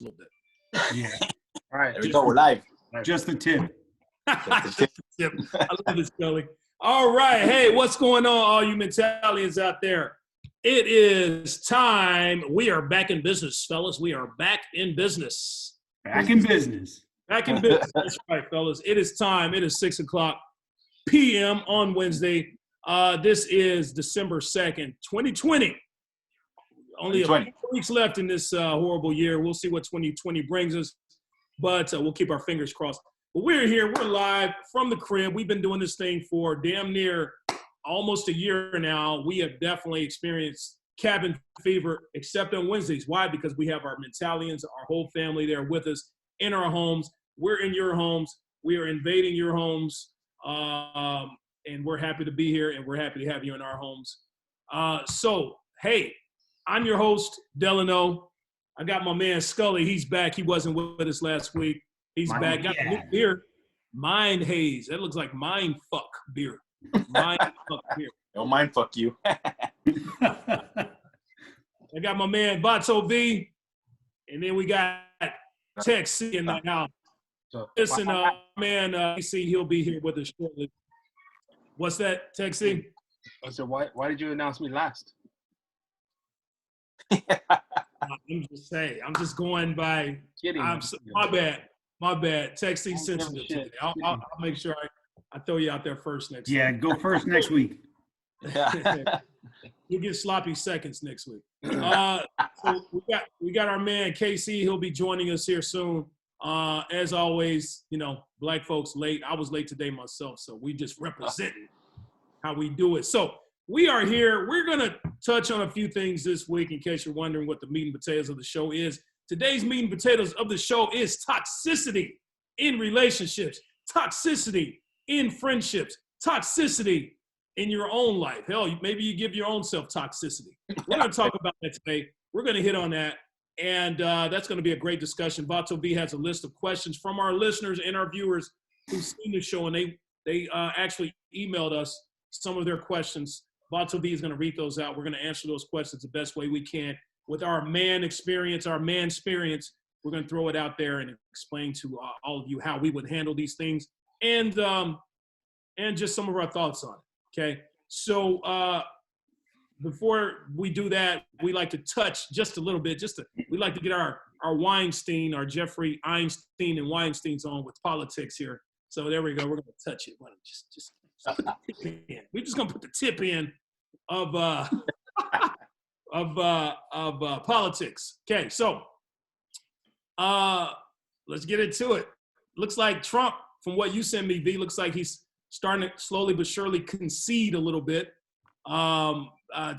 little bit. Yeah. All right. There we go. We're live. Just the tip. Just the tip. I love it, Scully. All right. Hey, what's going on, all you mentalians out there? It is time. We are back in business, fellas. We are back in business. Back in business. Back in business. That's right, fellas. It is time. It is 6:00 p.m. on Wednesday. This is December 2nd, 2020. Only a few weeks left in this horrible year. We'll see what 2020 brings us, but we'll keep our fingers crossed. But we're here. We're live from the crib. We've been doing this thing for damn near almost a year now. We have definitely experienced cabin fever, except on Wednesdays. Why? Because we have our mentalians, our whole family there with us in our homes. We're in your homes. We are invading your homes, and we're happy to be here, and we're happy to have you in our homes. So, hey, I'm your host, Delano. I got my man Scully. He's back. He wasn't with us last week. He's back. Got the new beer, Mind Haze. That looks like Mind Fuck beer. Mind Fuck beer. Don't mind fuck you. I got my man Vato V, and then we got Tex C in the house. Listen, man, AC, he'll be here with us shortly. What's that, Tex C? I said, why did you announce me last? I'm just saying. I'm just going by. My bad. Tex C sensitive today. I'll make sure I throw you out there first next week. Yeah, go first next week. You'll get sloppy seconds next week. So we got our man KC. He'll be joining us here soon. As always, you know, black folks late. I was late today myself, so we just representing how we do it. So we are here. We're gonna touch on a few things this week in case you're wondering what the meat and potatoes of the show is. Today's meat and potatoes of the show is toxicity in relationships, toxicity in friendships, toxicity in your own life. Hell, maybe you give your own self toxicity. We're going to talk about that today. We're going to hit on that, and that's going to be a great discussion. Vato V has a list of questions from our listeners and our viewers who've seen the show, and they actually emailed us some of their questions. Vato V is going to read those out. We're going to answer those questions the best way we can. With our man experience, we're going to throw it out there and explain to all of you how we would handle these things and just some of our thoughts on it, okay? So before we do that, we like to touch just a little bit, we like to get our Weinstein, our Jeffrey Einstein and Weinstein's on with politics here. So there we go. We're going to touch it. Just put the tip in. We're just going to put the tip in of politics. Okay, so let's get into it. Looks like Trump, from what you sent me, V, looks like he's starting to slowly but surely concede a little bit to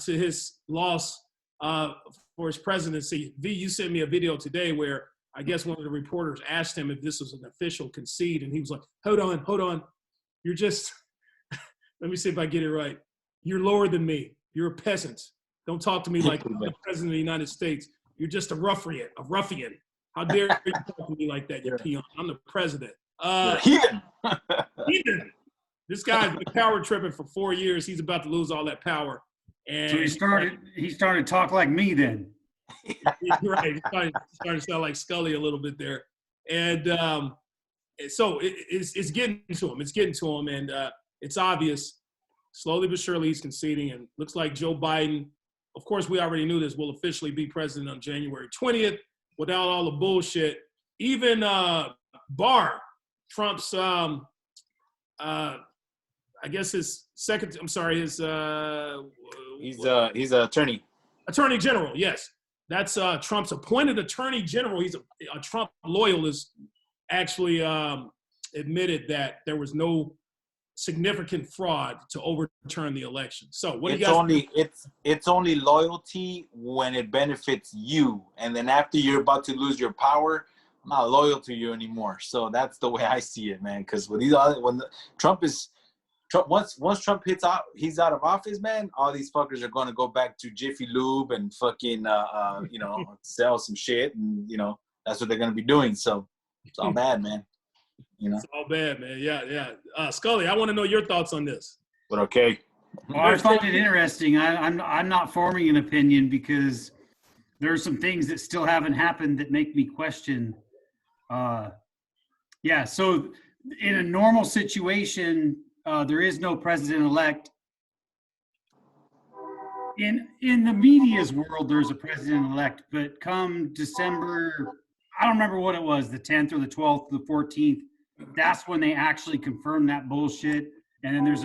his loss for his presidency. V, you sent me a video today where I guess one of the reporters asked him if this was an official concede, and he was like, hold on. You're just, let me see if I get it right. You're lower than me. You're a peasant. Don't talk to me like I'm the president of the United States. You're just a ruffian. How dare you talk to me like that, you peon? I'm the president. Heathen. This guy's been power tripping for 4 years. He's about to lose all that power. And So he started to talk like me then. You're right. He's starting to sound like Scully a little bit there. And so it's getting to him. It's getting to him. And it's obvious. Slowly but surely he's conceding. And looks like Joe Biden, of course, we already knew this, will officially be president on January 20th without all the bullshit. Even Barr, Trump's, I guess his second, I'm sorry, his... He's an attorney. Attorney General, yes. That's Trump's appointed Attorney General. He's a Trump loyalist, actually admitted that there was no significant fraud to overturn the election. So what do you guys it's only loyalty when it benefits you, and then after you're about to lose your power, I'm not loyal to you anymore. So that's the way I see it, man. Because once Trump he's out of office, man, all these fuckers are going to go back to Jiffy Lube and fucking sell some shit, and that's what they're going to be doing. So it's all bad, man. It's all bad, man. Yeah. Scully, I want to know your thoughts on this. But okay. Well, I find it interesting. I'm not forming an opinion because there are some things that still haven't happened that make me question. Yeah, so in a normal situation, there is no president-elect. In the media's world, there's a president-elect, but come December, I don't remember what it was, the 10th or the 12th, the 14th, that's when they actually confirm that bullshit. And then there's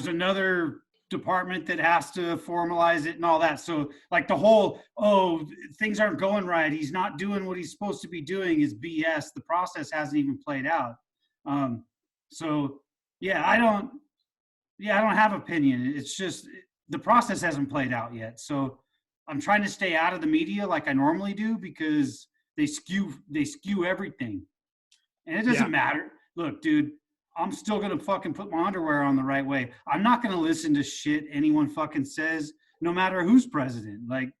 another department that has to formalize it and all that. So like the whole, oh, things aren't going right, he's not doing what he's supposed to be doing is BS. The process hasn't even played out. So yeah, I don't have opinion. It's just the process hasn't played out yet. So I'm trying to stay out of the media like I normally do because they skew everything. And it doesn't matter. Look, dude, I'm still going to fucking put my underwear on the right way. I'm not going to listen to shit anyone fucking says, no matter who's president. Like,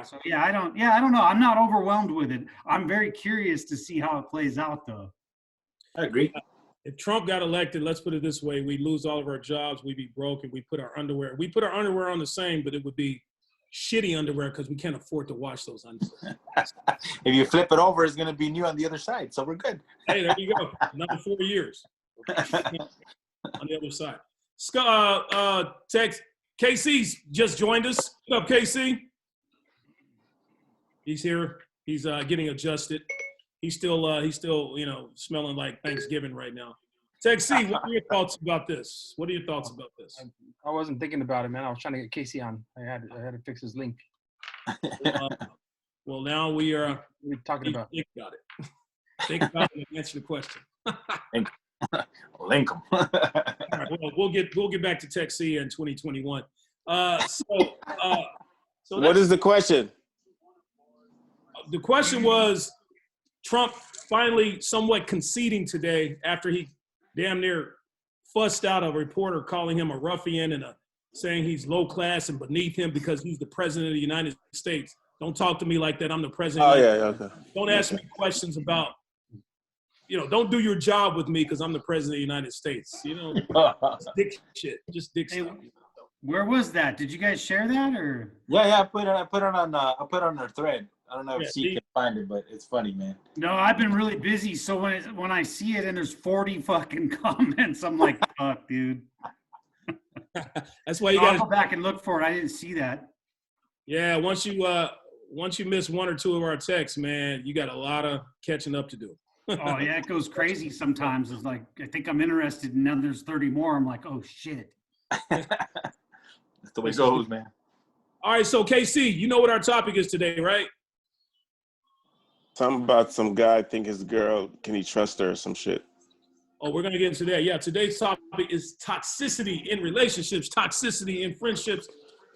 so I don't know. I'm not overwhelmed with it. I'm very curious to see how it plays out, though. I agree. If Trump got elected, let's put it this way, we lose all of our jobs, we'd be broke, and we put our underwear on the same, but it would be shitty underwear because we can't afford to wash those underwear. If you flip it over, it's going to be new on the other side, so we're good. Hey, there you go. Another 4 years on the other side. Text, KC's just joined us. What up, KC? He's here. He's getting adjusted. He's still, smelling like Thanksgiving right now. Tech C, what are your thoughts about this? I wasn't thinking about it, man. I was trying to get Casey on. I had to fix his link. Well, now we are. What are we talking about? Think about it. Think about it and answer the question. Link them. All right, well, we'll get back to Tech C in 2021. So what is the question? The question was Trump finally somewhat conceding today after he damn near fussed out a reporter calling him a ruffian and saying he's low class and beneath him because he's the president of the United States. Don't talk to me like that. I'm the president. Oh, yeah, okay. Don't ask me questions about, don't do your job with me because I'm the president of the United States. Just dick shit. Just dick stuff. Where was that? Did you guys share that or? Yeah, I put it on our thread. I don't know if you can find it, but it's funny, man. No, I've been really busy. So when I see it and there's 40 fucking comments, I'm like, fuck, dude. That's why you I'll got go back and look for it. I didn't see that. Yeah, once you miss one or two of our texts, man, you got a lot of catching up to do. Oh yeah, it goes crazy sometimes. It's like I think I'm interested, and then there's 30 more. I'm like, oh shit. That's the way it goes, man. All right, so KC, you know what our topic is today, right? Something about some guy think his girl, can he trust her or some shit? Oh, we're going to get into that. Yeah, today's topic is toxicity in relationships, toxicity in friendships,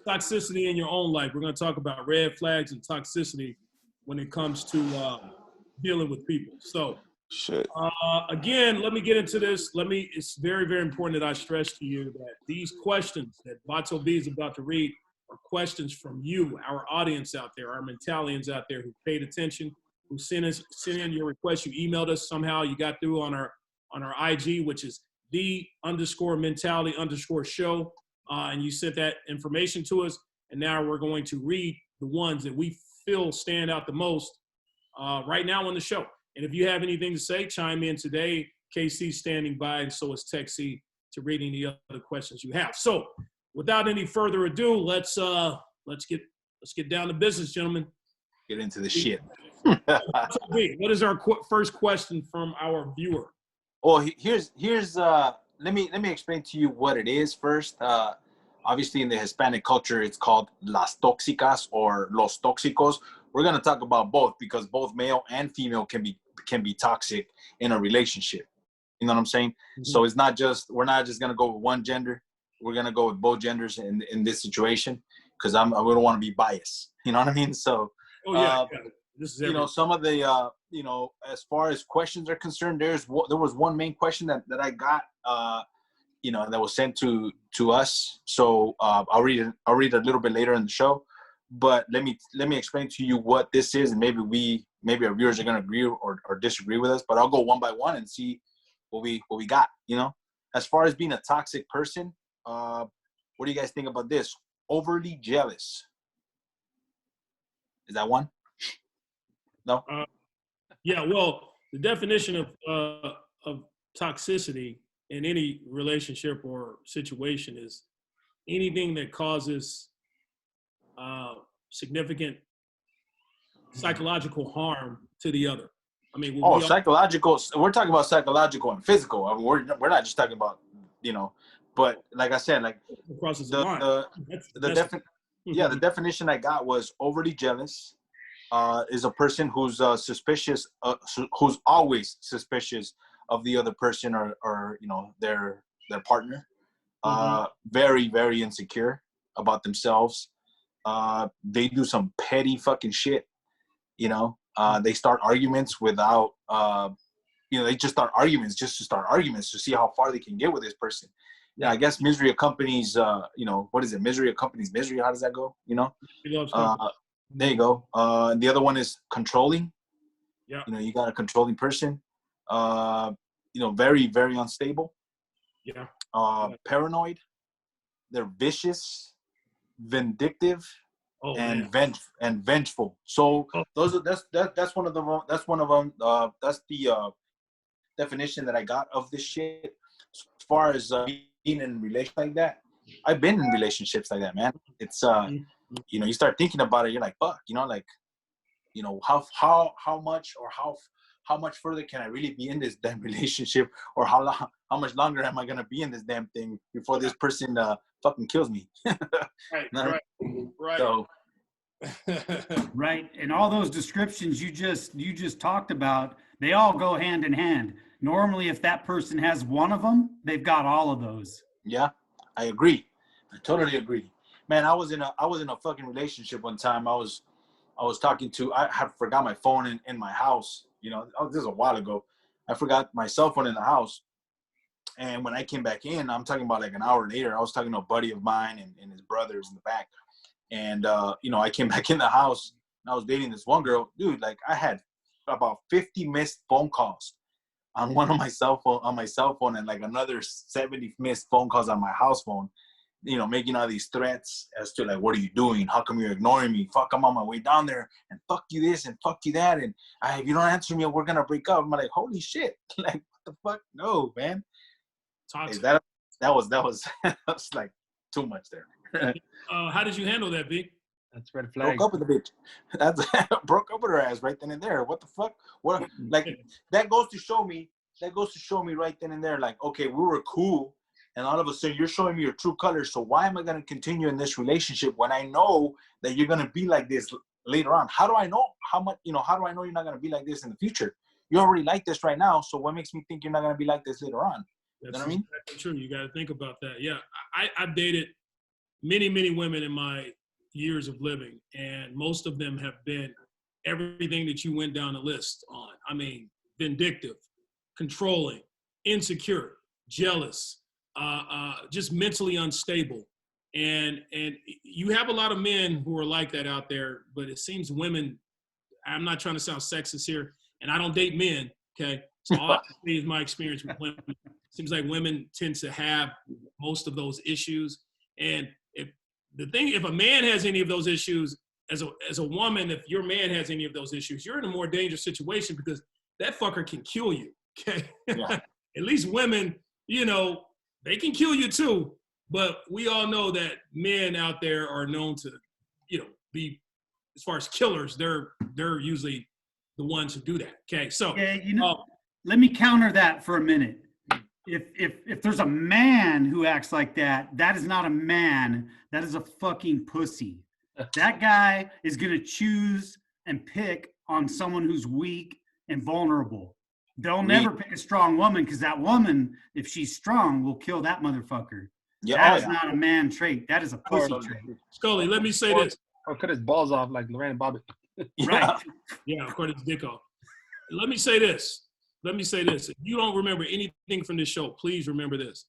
toxicity in your own life. We're going to talk about red flags and toxicity when it comes to dealing with people. So, shit. Again, let me get into this. It's very, very important that I stress to you that these questions that Vato B is about to read are questions from you, our audience out there, our mentalians out there who paid attention, who sent in your request. You emailed us somehow. You got through on our IG, which is the_mentality_show. And you sent that information to us. And now we're going to read the ones that we feel stand out the most right now on the show. And if you have anything to say, chime in today. KC's standing by, and so is Texie to reading the other questions you have. So without any further ado, let's get down to business, gentlemen. Get into the shit. What is our first question from our viewer? Oh, here's let me explain to you what it is first. Obviously, in the Hispanic culture, it's called las tóxicas or los tóxicos. We're gonna talk about both because both male and female can be toxic in a relationship. You know what I'm saying? Mm-hmm. So we're not just gonna go with one gender. We're gonna go with both genders in this situation because we don't want to be biased. You know what I mean? So. Oh yeah. This is some of the as far as questions are concerned, there was one main question that I got that was sent to us. So I'll read it a little bit later in the show, but let me explain to you what this is, and maybe our viewers are going to agree or disagree with us, but I'll go one by one and see what we got. As far as being a toxic person, what do you guys think about this? Overly jealous. Is that one? No. Yeah, well, the definition of toxicity in any relationship or situation is anything that causes significant psychological harm to the other. I mean, Oh, psychological. We're talking about psychological and physical. I mean, we're not just talking about, but like I said, like crosses the line. the definition I got was overly jealous. Is a person who's suspicious, who's always suspicious of the other person or their partner. Very, very insecure about themselves. They do some petty fucking shit. They start arguments without, they just start arguments just to start arguments to see how far they can get with this person. Yeah, I guess misery accompanies, what is it? Misery accompanies misery. How does that go? There you go. The other one is controlling. Yeah. You got a controlling person. Very, very unstable. Yeah. Paranoid. They're vicious, vindictive, and vengeful. So that's one of them. That's one of them. That's the definition that I got of this shit. As far as being in relationships like that, I've been in relationships like that, man. It's you start thinking about it, you're like, fuck, how much or how much further can I really be in this damn relationship, or how much longer am I gonna be in this damn thing before this person fucking kills me? Right. So, right, and all those descriptions you just talked about, they all go hand in hand. Normally, if that person has one of them, they've got all of those. Yeah, I agree. I totally agree. Man, I was in a fucking relationship one time. I was talking to, I had forgot my phone in my house. This is a while ago. I forgot my cell phone in the house. And when I came back in, I'm talking about like an hour later, I was talking to a buddy of mine and his brothers in the back. And, I came back in the house and I was dating this one girl. Dude, like I had about 50 missed phone calls on my cell phone, and like another 70 missed phone calls on my house phone, making all these threats as to like, what are you doing? How come you're ignoring me? Fuck, I'm on my way down there, and fuck you this and fuck you that, and if you don't answer me, we're gonna break up. I'm like, holy shit, like what the fuck? No, man. Hey, that was that's like too much there. How did you handle that, B? That's red flag. Broke up with the bitch. That's broke up with her ass right then and there. What the fuck? What, like that goes to show me right then and there, like, okay, we were cool, and all of a sudden you're showing me your true colors. So why am I gonna continue in this relationship when I know that you're gonna be like this later on? How do I know how do I know you're not gonna be like this in the future? You already like this right now, so what makes me think you're not gonna be like this later on? That's You know what I mean? exactly true. You got to think about that. Yeah, I've dated many, many women in my years of living, and most of them have been everything that you went down the list on. I mean, vindictive, controlling, insecure, jealous, just mentally unstable. And you have a lot of men who are like that out there, but it seems women, I'm not trying to sound sexist here, and I don't date men, okay? So all I can say is my experience with women. It seems like women tend to have most of those issues. And if a man has any of those issues, as a woman, if your man has any of those issues, you're in a more dangerous situation because that fucker can kill you, okay? Yeah. At least women, they can kill you too, but we all know that men out there are known to, be, as far as killers, they're usually the ones who do that, okay? So, let me counter that for a minute. If there's a man who acts like that, that is not a man. That is a fucking pussy. That guy is going to choose and pick on someone who's weak and vulnerable. They'll never pick a strong woman because that woman, if she's strong, will kill that motherfucker. Yeah, that is not a man trait. That is a pussy trait. Scully, let me say this. Or cut his balls off like Lorraine Bobbitt. Right. Yeah, cut his dick off. Let me say this. If you don't remember anything from this show, please remember this.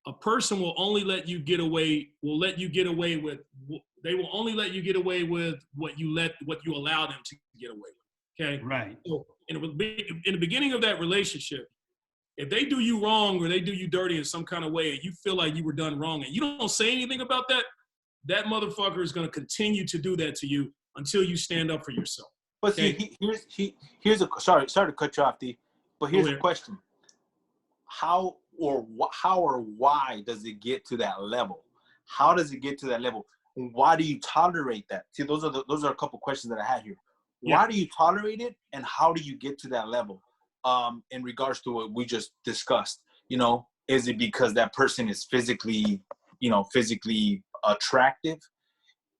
A person will only let you get away with, they will only let you get away with what you allow them to get away with. Okay? Right. So in the beginning of that relationship, if they do you wrong or they do you dirty in some kind of way and you feel like you were done wrong and you don't say anything about that, that motherfucker is going to continue to do that to you until you stand up for yourself. But Okay. see, here's a sorry to cut you off, D. But here's Go a ahead. question: how or why does it get to that level? How does it get to that level? Why do you tolerate that? See, those are a couple questions that I had here. Yeah. Why do you tolerate it, and how do you get to that level? In regards to what we just discussed, you know, is it because that person is physically attractive,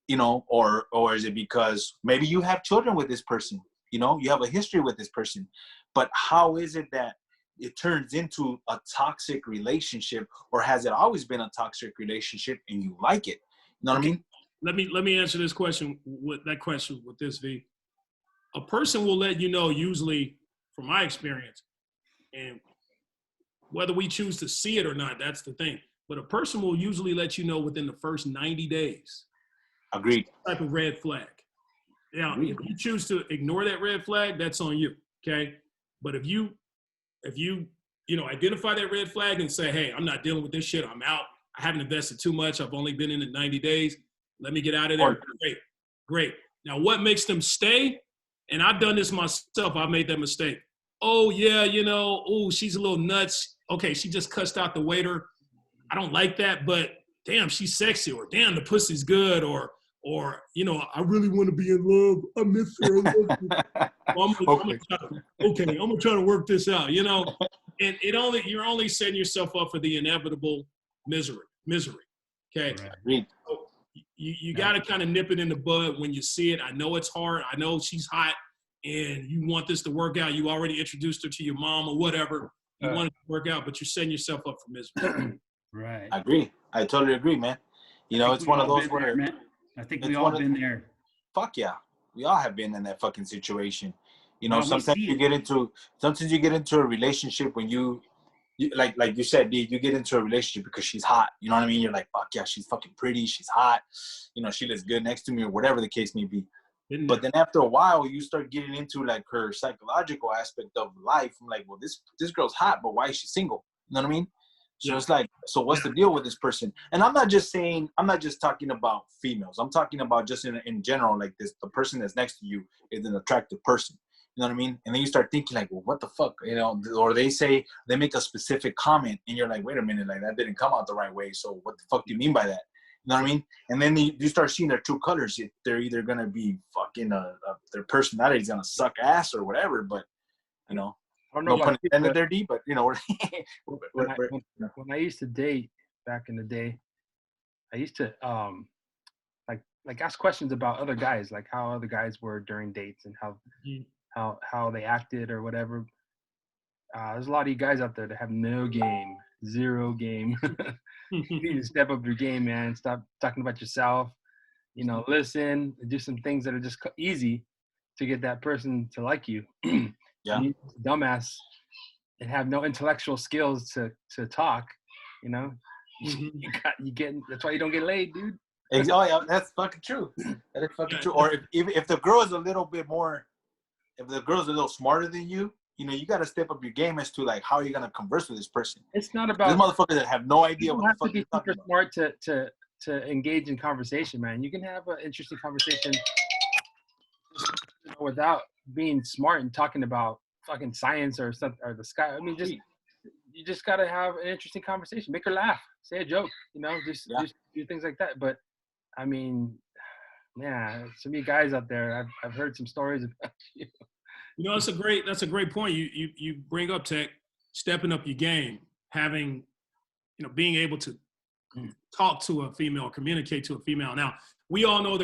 you know, or is it because maybe you have children with this person, you know, you have a history with this person, but how is it that it turns into a toxic relationship, or has it always been a toxic relationship and you like it? You know what I mean? Let me answer this question with this, V. A person will let you know, usually from my experience, and whether we choose to see it or not, that's the thing. But a person will usually let you know within the first 90 days. Agreed. Type of red flag. Now, Agreed. if you choose to ignore that red flag, that's on you. Okay. But if you identify that red flag and say, hey, I'm not dealing with this shit, I'm out, I haven't invested too much, I've only been in it 90 days, let me get out of there. Great. Now, what makes them stay? And I've done this myself. I've made that mistake. Oh, yeah, she's a little nuts. Okay, she just cussed out the waiter. I don't like that, but damn, she's sexy, or damn, the pussy's good, or I really want to be in love. I miss her. I'm gonna try to work this out, And you're only setting yourself up for the inevitable misery. Okay. Right. So you got to kind of nip it in the bud when you see it. I know it's hard. I know she's hot, and you want this to work out. You already introduced her to your mom or whatever. You want it to work out, but you're setting yourself up for misery. Right. I agree. I totally agree, man. It's one of those where I think we all been there. Fuck yeah, we all have been in that fucking situation. Sometimes we you get into a relationship when you like you said, dude, you get into a relationship because she's hot. You know what I mean? You're like, fuck yeah, she's fucking pretty, she's hot. She looks good next to me, or whatever the case may be. But then after a while, you start getting into like her psychological aspect of life. I'm like, well, this girl's hot, but why is she single? You know what I mean? So it's like, so what's the deal with this person? And I'm not just talking about females. I'm talking about just in general, like the person that's next to you is an attractive person. You know what I mean? And then you start thinking like, well, what the fuck? Or they make a specific comment and you're like, wait a minute, like that didn't come out the right way. So what the fuck do you mean by that? You know what I mean? And then you start seeing their true colors. They're either going to be fucking, their personality is going to suck ass or whatever, but, I don't know about you, but there, D, but when I used to date back in the day, I used to like ask questions about other guys, like how other guys were during dates and how they acted or whatever. There's a lot of you guys out there that have no game, zero game. You need to step up your game, man. Stop talking about yourself. Listen, do some things that are just easy to get that person to like you. Yeah. You dumbass and have no intellectual skills to talk, that's why you don't get laid, dude. Oh yeah, that's fucking true. That is fucking true. Or if the girl is a little bit more, if the girl's a little smarter than you, you got to step up your game as to like how you're gonna converse with this person. It's not about these motherfuckers that have no idea what the fuck you're talking about. You have to be super smart to engage in conversation, man. You can have an interesting conversation without being smart and talking about fucking science or something or the sky. I mean, you just gotta have an interesting conversation. Make her laugh. Say a joke. Just do things like that. But I mean, yeah, so many guys out there. I've heard some stories about you. That's a great point. You bring up, Tech, stepping up your game, having, being able to talk to a female, communicate to a female. Now, we all know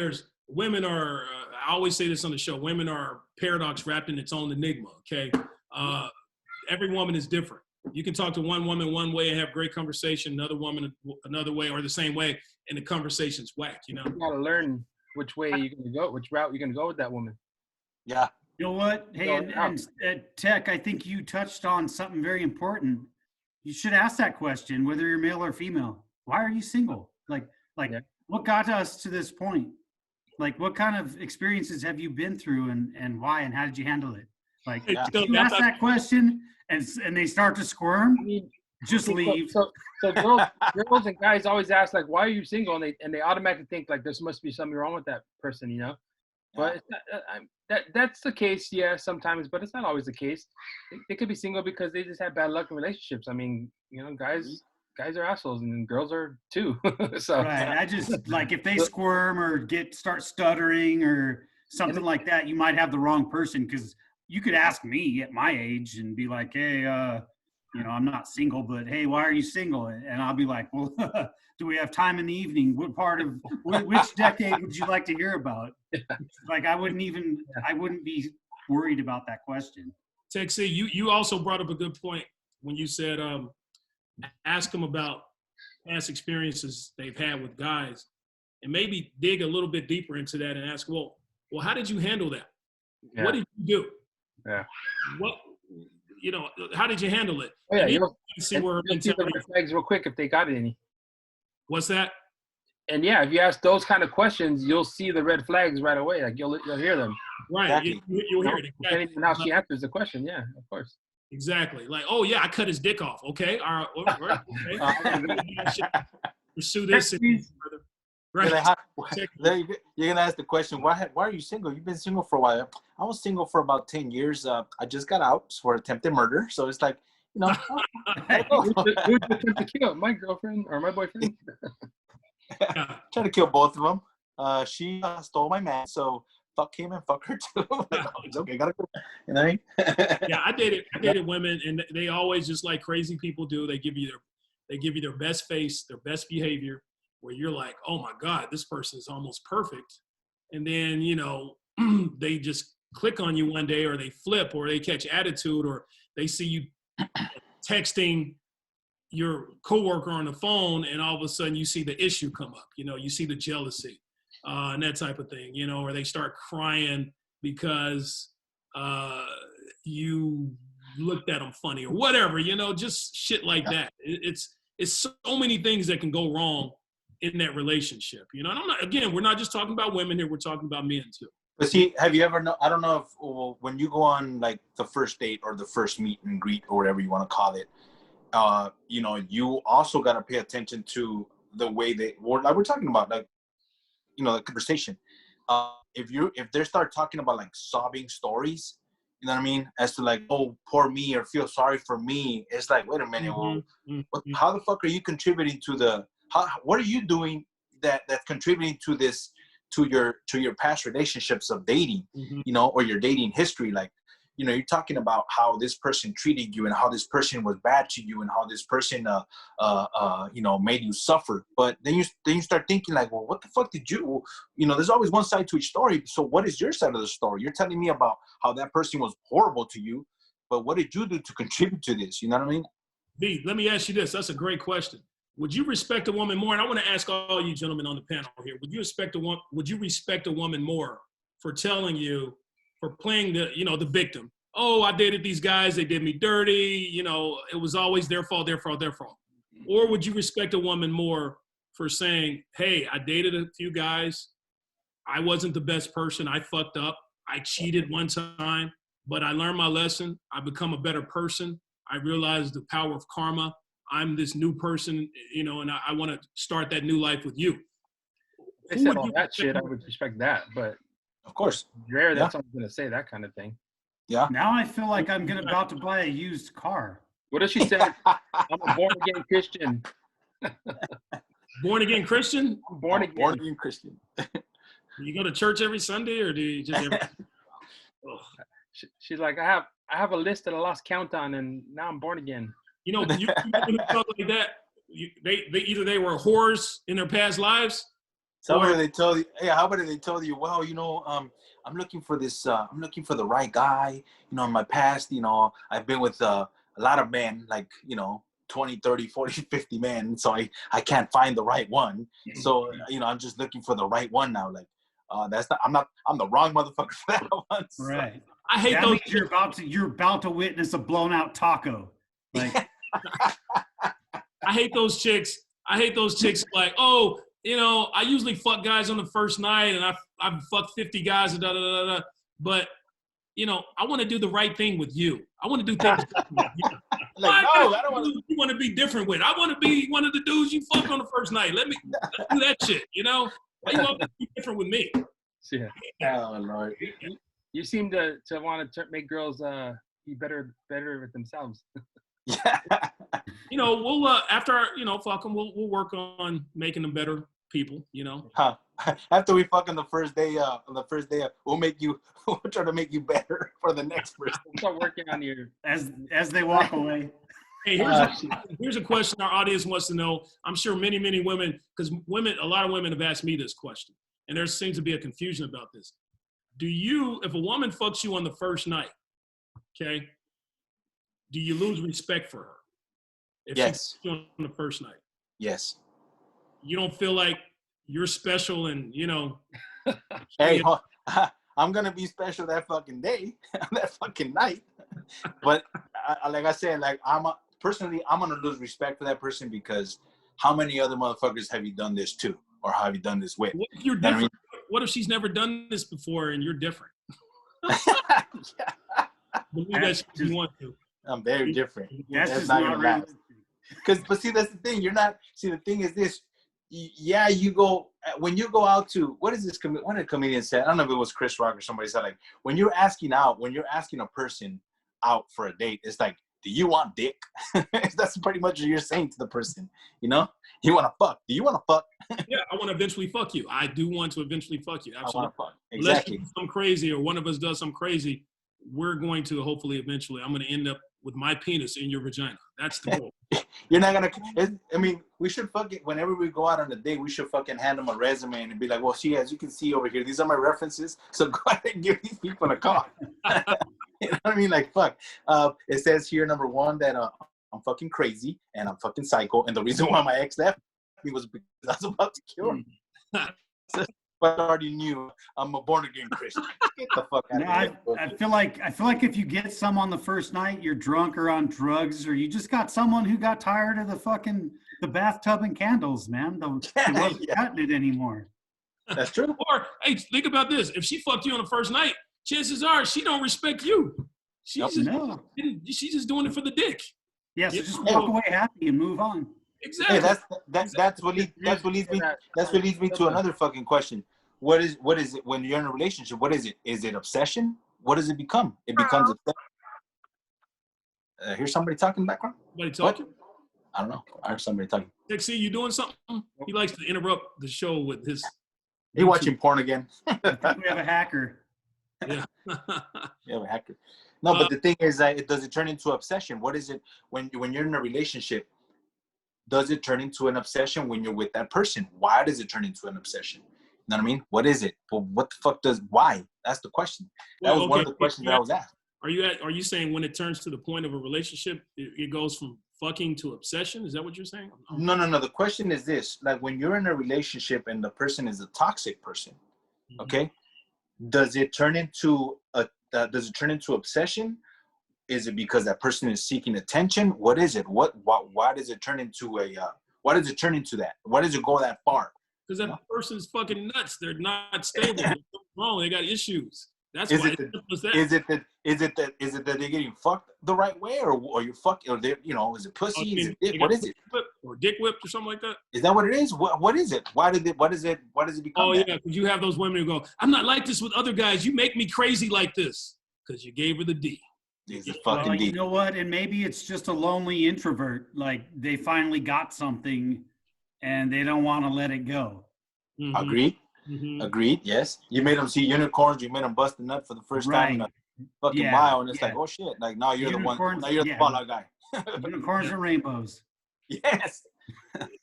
women are, I always say this on the show, women are paradox wrapped in its own enigma, okay? Every woman is different. You can talk to one woman one way and have great conversation, another woman another way, or the same way, and the conversation's whack, You gotta learn which way you're gonna go, which route you're gonna go with that woman. Yeah. You know what? Hey, and Tech, I think you touched on something very important. You should ask that question, whether you're male or female. Why are you single? What got us to this point? Like, what kind of experiences have you been through and why, and how did you handle it? Like, if you ask that question and they start to squirm, just leave. So girls and guys always ask, like, why are you single? And they automatically think, like, there must be something wrong with that person, But it's not, that's the case, yeah, sometimes, but it's not always the case. They could be single because they just have bad luck in relationships. I mean, guys are assholes and girls are too. So Right. I just like if they squirm or start stuttering or something like that, you might have the wrong person, because you could ask me at my age and be like, hey, I'm not single, but hey, why are you single? And I'll be like, well, do we have time in the evening? What part of which decade would you like to hear about? Like I wouldn't be worried about that question. Texie, you also brought up a good point when you said ask them about past experiences they've had with guys, and maybe dig a little bit deeper into that and ask, well, how did you handle that? Yeah. What did you do? Yeah. What, how did you handle it? Oh, yeah, you'll see where see the red flags real quick if they got any. What's that? And yeah, if you ask those kind of questions, you'll see the red flags right away. Like you'll hear them. Right. Exactly. You'll hear it. Exactly. Depending on how she answers the question. Yeah, of course. Exactly. Like, oh yeah, I cut his dick off. Okay. All right. Okay. Pursue this. Right. You're gonna ask the question, why are you single? You've been single for a while. I was single for about 10 years. I just got out for attempted murder. So it's like, who'd you attempt to kill? My girlfriend or my boyfriend? Yeah. Trying to kill both of them. She stole my man, so fuck him and fuck her too. It's okay, gotta go. You know what I mean? Yeah, I dated women, and they always, just like crazy people do, they give you their best face, their best behavior, where you're like, oh my God, this person is almost perfect. And then, they just click on you one day, or they flip, or they catch attitude, or they see you texting your coworker on the phone, and all of a sudden you see the issue come up. You see the jealousy and that type of thing, or they start crying because you looked at them funny or whatever, just shit like that. It's so many things that can go wrong in that relationship, and we're not just talking about women here, we're talking about men too. But see, have you ever I don't know if when you go on like the first date or the first meet and greet or whatever you want to call it, you also got to pay attention to the way we're talking about, like, the conversation. If they start talking about like sobbing stories, you know what I mean, as to like, oh, poor me, or feel sorry for me, it's like, wait a minute, how the fuck are you contributing to what are you doing that's contributing to this, to your past relationships of dating, or your dating history? Like, you're talking about how this person treated you and how this person was bad to you and how this person made you suffer. But then you start thinking like, well, what the fuck did you, there's always one side to each story. So what is your side of the story? You're telling me about how that person was horrible to you, but what did you do to contribute to this? You know what I mean? V, let me ask you this. That's a great question. Would you respect a woman more? And I want to ask all you gentlemen on the panel here, would you respect a woman more for telling you, for playing the victim? Oh, I dated these guys, they did me dirty, it was always their fault. Or would you respect a woman more for saying, hey, I dated a few guys, I wasn't the best person, I fucked up, I cheated one time, but I learned my lesson, I become a better person, I realized the power of karma, I'm this new person, and I want to start that new life with you. I said all that shit, I would respect that, but of course, rare that someone's going to say that kind of thing. Yeah. Now I feel like I'm about to buy a used car. What does she say? I'm a born-again Christian. Born-again Christian? Born-again Christian. Do you go to church every Sunday, or do you just She's like, I have a list that I lost count on, and now I'm born again. You talk like that, they were whores in their past lives. Somebody they told you, hey, how about if they told you, well, I'm looking for this, I'm looking for the right guy, in my past, I've been with a lot of men, like, 20, 30, 40, 50 men, so I can't find the right one. So, I'm just looking for the right one now. Like, I'm the wrong motherfucker for that one. So. Right. I hate those. You're about to witness a blown out taco. Like, I hate those chicks. Like, oh, I usually fuck guys on the first night, and I've fucked 50 guys, and but, I want to do the right thing with you. I want to do things with you. Like, no, I don't want to. You want to be different with. I want to be one of the dudes you fuck on the first night. Let's do that shit, Why you want to be different with me? Yeah. Oh Lord. You seem to want to make girls be better with themselves. Yeah. You know, we'll after fuck them, we'll work on making them better people. You know. Huh. After we fuck on the first day, we'll try to make you better for the next person. Start working on your. As they walk away. Hey, here's a question our audience wants to know. I'm sure many women, because a lot of women have asked me this question, and there seems to be a confusion about this. If a woman fucks you on the first night, okay, do you lose respect for her? If Yes. she fucks you on the first night. Yes. You don't feel like you're special and, Hey, I'm going to be special that fucking day, that fucking night. But like I said, like personally, I'm going to lose respect for that person because how many other motherfuckers have you done this to or have you done this with? What if you're different? I mean, what if she's never done this before and you're different? Believe that shit you want to. I'm very different. That's not even last. But see, that's the thing. You're not. See, the thing is this. Yeah, when you go out to what is this? What did a comedian say? I don't know if it was Chris Rock or somebody said like when you're asking a person out for a date, it's like, do you want dick? That's pretty much what you're saying to the person. You know, you want to fuck. Do you want to fuck? Yeah, I want to eventually fuck you. I do want to eventually fuck you. Absolutely. I want to fuck. Exactly. Unless you do something crazy or one of us does something crazy, we're going to hopefully eventually. I'm going to end up with my penis in your vagina. That's the goal. You're not gonna. I mean, we should fucking whenever we go out on a date, we should fucking hand them a resume and be like, "Well, see, as you can see over here, these are my references. So go ahead and give these people a call." You know what I mean? Like, fuck. It says here, number one, that I'm fucking crazy and I'm fucking psycho, and the reason why my ex left me was because I was about to kill him. But I already knew I'm a born again Christian. Get the fuck out of here. I feel like if you get some on the first night, you're drunk or on drugs, or you just got someone who got tired of the bathtub and candles, man. They wasn't cutting it anymore. That's true. Or hey, think about this: if she fucked you on the first night, chances are she don't respect you. She's just doing it for the dick. Yeah, so just walk away happy and move on. Exactly. Hey, that's what leads me to another fucking question. What is it when you're in a relationship? What is it? Is it obsession? What does it become? It becomes obsession. Here's somebody talking in the background. Somebody talking? What? I don't know. I heard somebody talking. See, you doing something? He likes to interrupt the show with his. He watching porn again. I think we have a hacker. Yeah. You have a hacker. No, but the thing is that does it turn into obsession? What is it when you're in a relationship? Does it turn into an obsession when you're with that person? Why does it turn into an obsession? You know what I mean? What is it? Well, what the fuck why? That's the question. That was one of the questions that I was asked. Are you saying when it turns to the point of a relationship, it goes from fucking to obsession? Is that what you're saying? No. The question is this: like when you're in a relationship and the person is a toxic person, okay? Does it turn into obsession? Is it because that person is seeking attention? What is it? Why does it turn into why does it turn into that? Why does it go that far? Because that person's fucking nuts. They're not stable. They're wrong. They got issues. That's is why. Is it that they're getting fucked the right way, or you're fucking, or they, is it pussy? Is it dick? What is it? Or dick whipped or something like that? Is that what it is? What is it? What does it become? Oh yeah, because you have those women who go, "I'm not like this with other guys. You make me crazy like this," because you gave her the D. Well, you know what? And maybe it's just a lonely introvert. Like they finally got something and they don't want to let it go. Mm-hmm. Agreed. Yes. You made them see unicorns. You made them bust a nut for the first time in a fucking mile. And it's like, oh shit. Like now you're the one. Now you're the fallout guy. Unicorns and rainbows. Yes.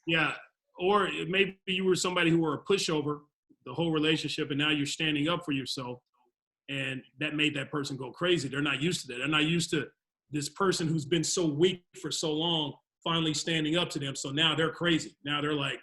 Yeah. Or maybe you were somebody who were a pushover the whole relationship and now you're standing up for yourself. And that made that person go crazy. They're not used to that. They're not used to this person who's been so weak for so long finally standing up to them. So now they're crazy. Now they're like,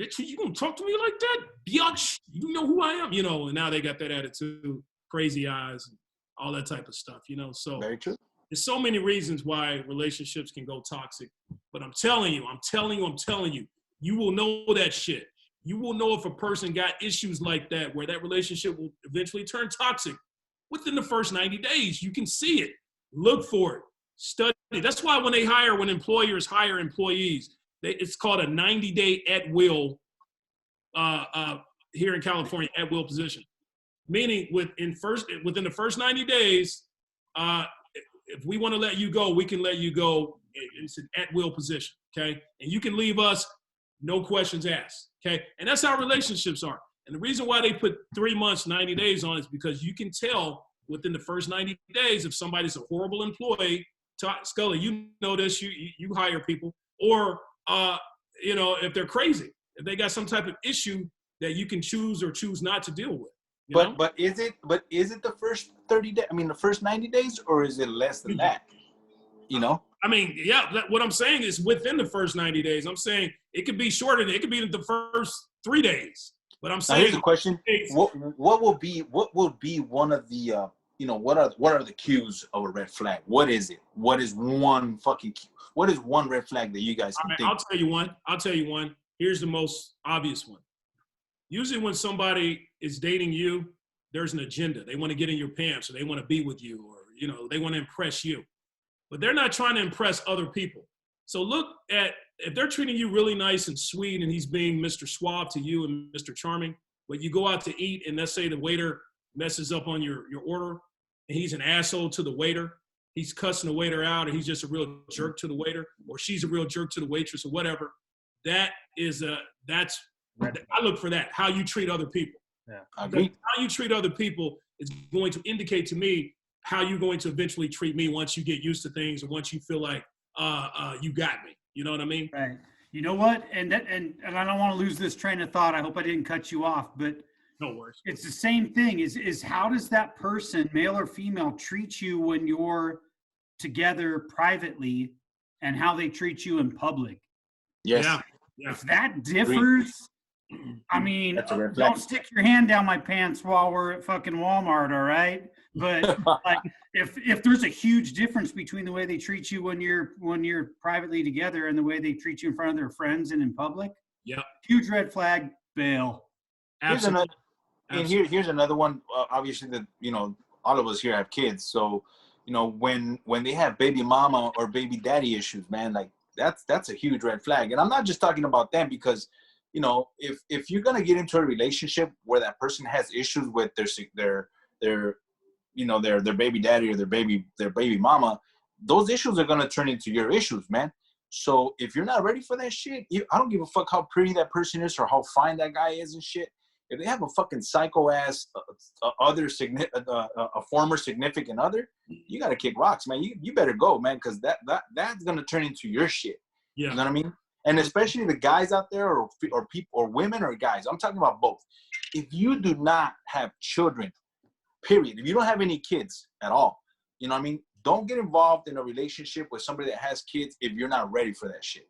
bitch, you gonna talk to me like that? Biatch, you know who I am? And now they got that attitude, crazy eyes, and all that type of stuff, So very true. There's so many reasons why relationships can go toxic. But I'm telling you, you will know that shit. You will know if a person got issues like that, where that relationship will eventually turn toxic within the first 90 days. You can see it. Look for it. Study. That's why when employers hire employees, it's called a 90-day at will here in California at will position, meaning within the first 90 days, if we want to let you go, we can let you go. It's an at will position, okay? And you can leave us, no questions asked, okay? And that's how relationships are. And the reason why they put 3 months, 90 days on is because you can tell within the first 90 days if somebody's a horrible employee. Scully, you know this, you hire people, or if they're crazy, if they got some type of issue that you can choose or choose not to deal with. But is it the first 30 days? I mean, the first 90 days, or is it less than that? I mean, yeah. What I'm saying is within the first 90 days. I'm saying it could be shorter. It could be the first 3 days. But I'm saying. Now here's the question: What will be one of the what are the cues of a red flag? What is it? What is one red flag that you guys can think? I'll tell you one. Here's the most obvious one. Usually when somebody is dating you, there's an agenda. They want to get in your pants, or they want to be with you, or they want to impress you. But they're not trying to impress other people. So look at, if they're treating you really nice and sweet and he's being Mr. Suave to you and Mr. Charming, but you go out to eat and let's say the waiter messes up on your order and he's an asshole to the waiter, he's cussing the waiter out, or he's just a real jerk to the waiter, or she's a real jerk to the waitress or whatever, I look for that, how you treat other people. Yeah, I agree. How you treat other people is going to indicate to me how you're going to eventually treat me once you get used to things, or once you feel like you got me. You know what I mean? Right. You know what? And I don't want to lose this train of thought. I hope I didn't cut you off, but no worries. It's the same thing. Is how does that person, male or female, treat you when you're together privately, and how they treat you in public? Yes. Yeah. If that differs, I mean, don't stick your hand down my pants while we're at fucking Walmart, all right? But like, if there's a huge difference between the way they treat you when you're privately together and the way they treat you in front of their friends and in public, huge red flag, bail. Absolutely. Here's another one. Obviously, that all of us here have kids, so when they have baby mama or baby daddy issues, man, like that's a huge red flag. And I'm not just talking about them, because if you're gonna get into a relationship where that person has issues with their baby daddy or their baby mama, those issues are gonna turn into your issues, man. So if you're not ready for that shit, I don't give a fuck how pretty that person is or how fine that guy is and shit. If they have a fucking psycho ass a former significant other, you gotta kick rocks, man. You better go, man, because that's gonna turn into your shit. Yeah. You know what I mean? And especially the guys out there, or people, or women, or guys. I'm talking about both. If you do not have children, period. If you don't have any kids at all, you know what I mean? Don't get involved in a relationship with somebody that has kids if you're not ready for that shit.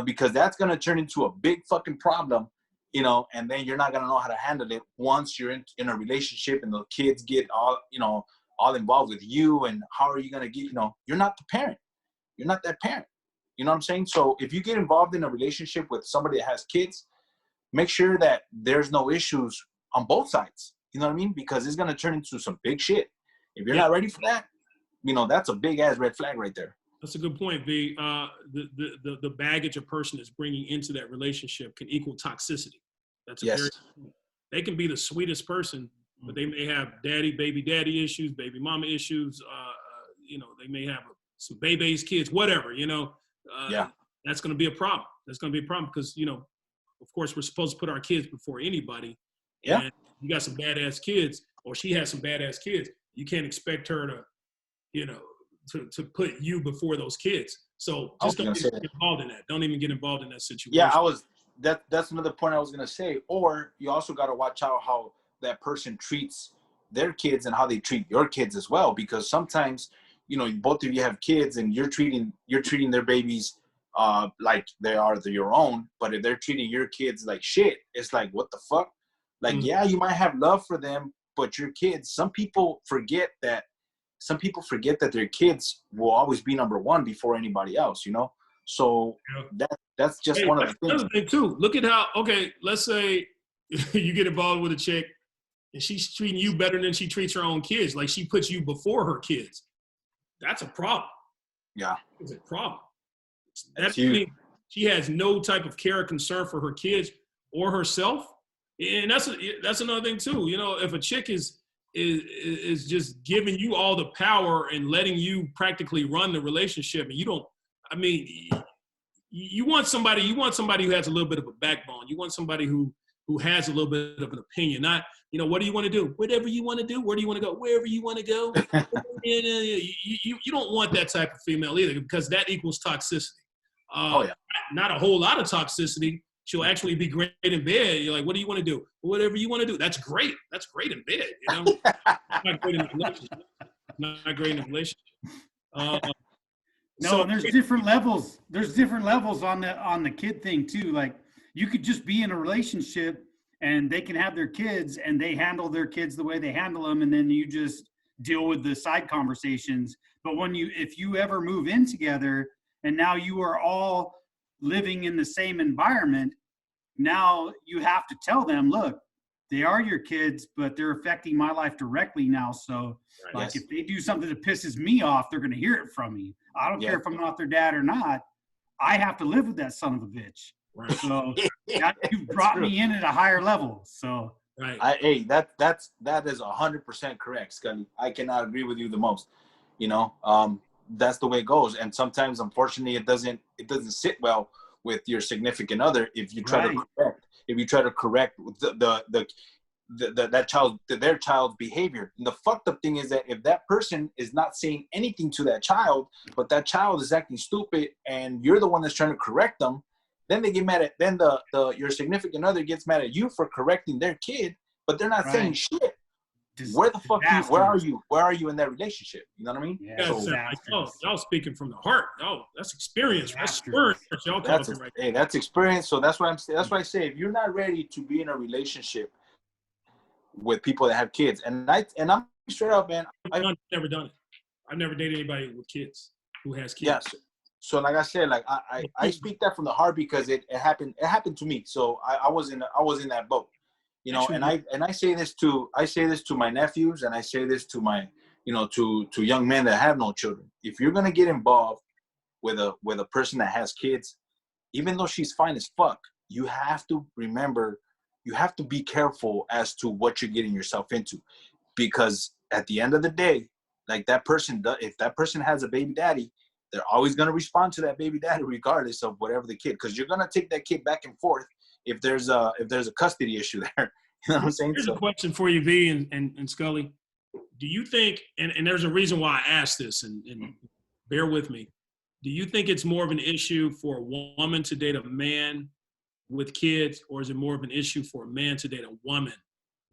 Because that's gonna turn into a big fucking problem. And then you're not gonna know how to handle it once you're in a relationship and the kids get all involved with you. And how are you gonna get? You're not the parent. You're not that parent. You know what I'm saying? So if you get involved in a relationship with somebody that has kids, make sure that there's no issues on both sides. You know what I mean? Because it's gonna turn into some big shit. If you're not ready for that, that's a big ass red flag right there. That's a good point, V. The baggage a person is bringing into that relationship can equal toxicity. That's they can be the sweetest person, but they may have baby daddy issues, baby mama issues. They may have some baby's kids, whatever. That's going to be a problem. That's going to be a problem because of course, we're supposed to put our kids before anybody. Yeah. And you got some badass kids, or she has some badass kids. You can't expect her to put you before those kids. So just don't even get involved in that. Don't even get involved in that situation. Yeah, that's another point I was gonna say. Or you also got to watch out how that person treats their kids and how they treat your kids as well. Because sometimes, both of you have kids and you're treating their babies like they are your own. But if they're treating your kids like shit, it's like, what the fuck? Like, yeah, you might have love for them, but your kids. Some people forget that their kids will always be number one before anybody else. So that's just one of the things. Another thing too. Look at how, let's say you get involved with a chick and she's treating you better than she treats her own kids. Like she puts you before her kids. That's a problem. Yeah. It's a problem. That's huge. She has no type of care or concern for her kids or herself. And that's another thing too. You know, if a chick is just giving you all the power and letting you practically run the relationship, and you don't, I mean, you want somebody who has a little bit of a backbone. You want somebody who has a little bit of an opinion. Not, you know, what do you want to do? Whatever you want to do. Where do you want to go? Wherever you want to go. You don't want that type of female either, because that equals toxicity. Not a whole lot of toxicity. She'll actually be great in bed. You're like, what do you want to do? Whatever you want to do. That's great. That's great in bed. You know, not great in a relationship. Not great in a relationship. No, and there's different levels. There's different levels on the kid thing too. Like, you could just be in a relationship and they can have their kids and they handle their kids the way they handle them, and then you just deal with the side conversations. But if you ever move in together and now you are all living in the same environment, now you have to tell them, look, they are your kids, but they're affecting my life directly now. So if they do something that pisses me off, they're going to hear it from me. I don't care if I'm not their dad or not. I have to live with that son of a bitch. Right. So you've brought me in at a higher level. So that is 100% correct, Scully. I cannot agree with you the most. You know, that's the way it goes. And sometimes, unfortunately, it doesn't sit well with your significant other if you try to correct their child's behavior. And the fucked up thing is that if that person is not saying anything to that child, but that child is acting stupid and you're the one that's trying to correct them, then they get mad at, then your significant other gets mad at you for correcting their kid, but they're not saying shit. Where the fuck where are you in that relationship? You know what I mean? Yeah, y'all speaking from the heart. Oh, that's experience. That's experience. Y'all talking right. Hey, that's experience. So that's why I say, if you're not ready to be in a relationship with people that have kids, and I'm straight up, man. I've never done it. I've never dated anybody with kids who has kids. Yes. So like I said, like I speak that from the heart because it happened to me. So I was in that boat. You know, and I say this to my nephews, and I say this to my, you know, to young men that have no children. If you're gonna get involved with a person that has kids, even though she's fine as fuck, you have to remember, you have to be careful as to what you're getting yourself into, because at the end of the day, like if that person has a baby daddy, they're always gonna respond to that baby daddy regardless of whatever the kid, because you're gonna take that kid back and forth. If there's a custody issue there, you know what I'm saying? Here's a question for you, V and Scully. Do you think, and there's a reason why I asked this, and bear with me. Do you think it's more of an issue for a woman to date a man with kids, or is it more of an issue for a man to date a woman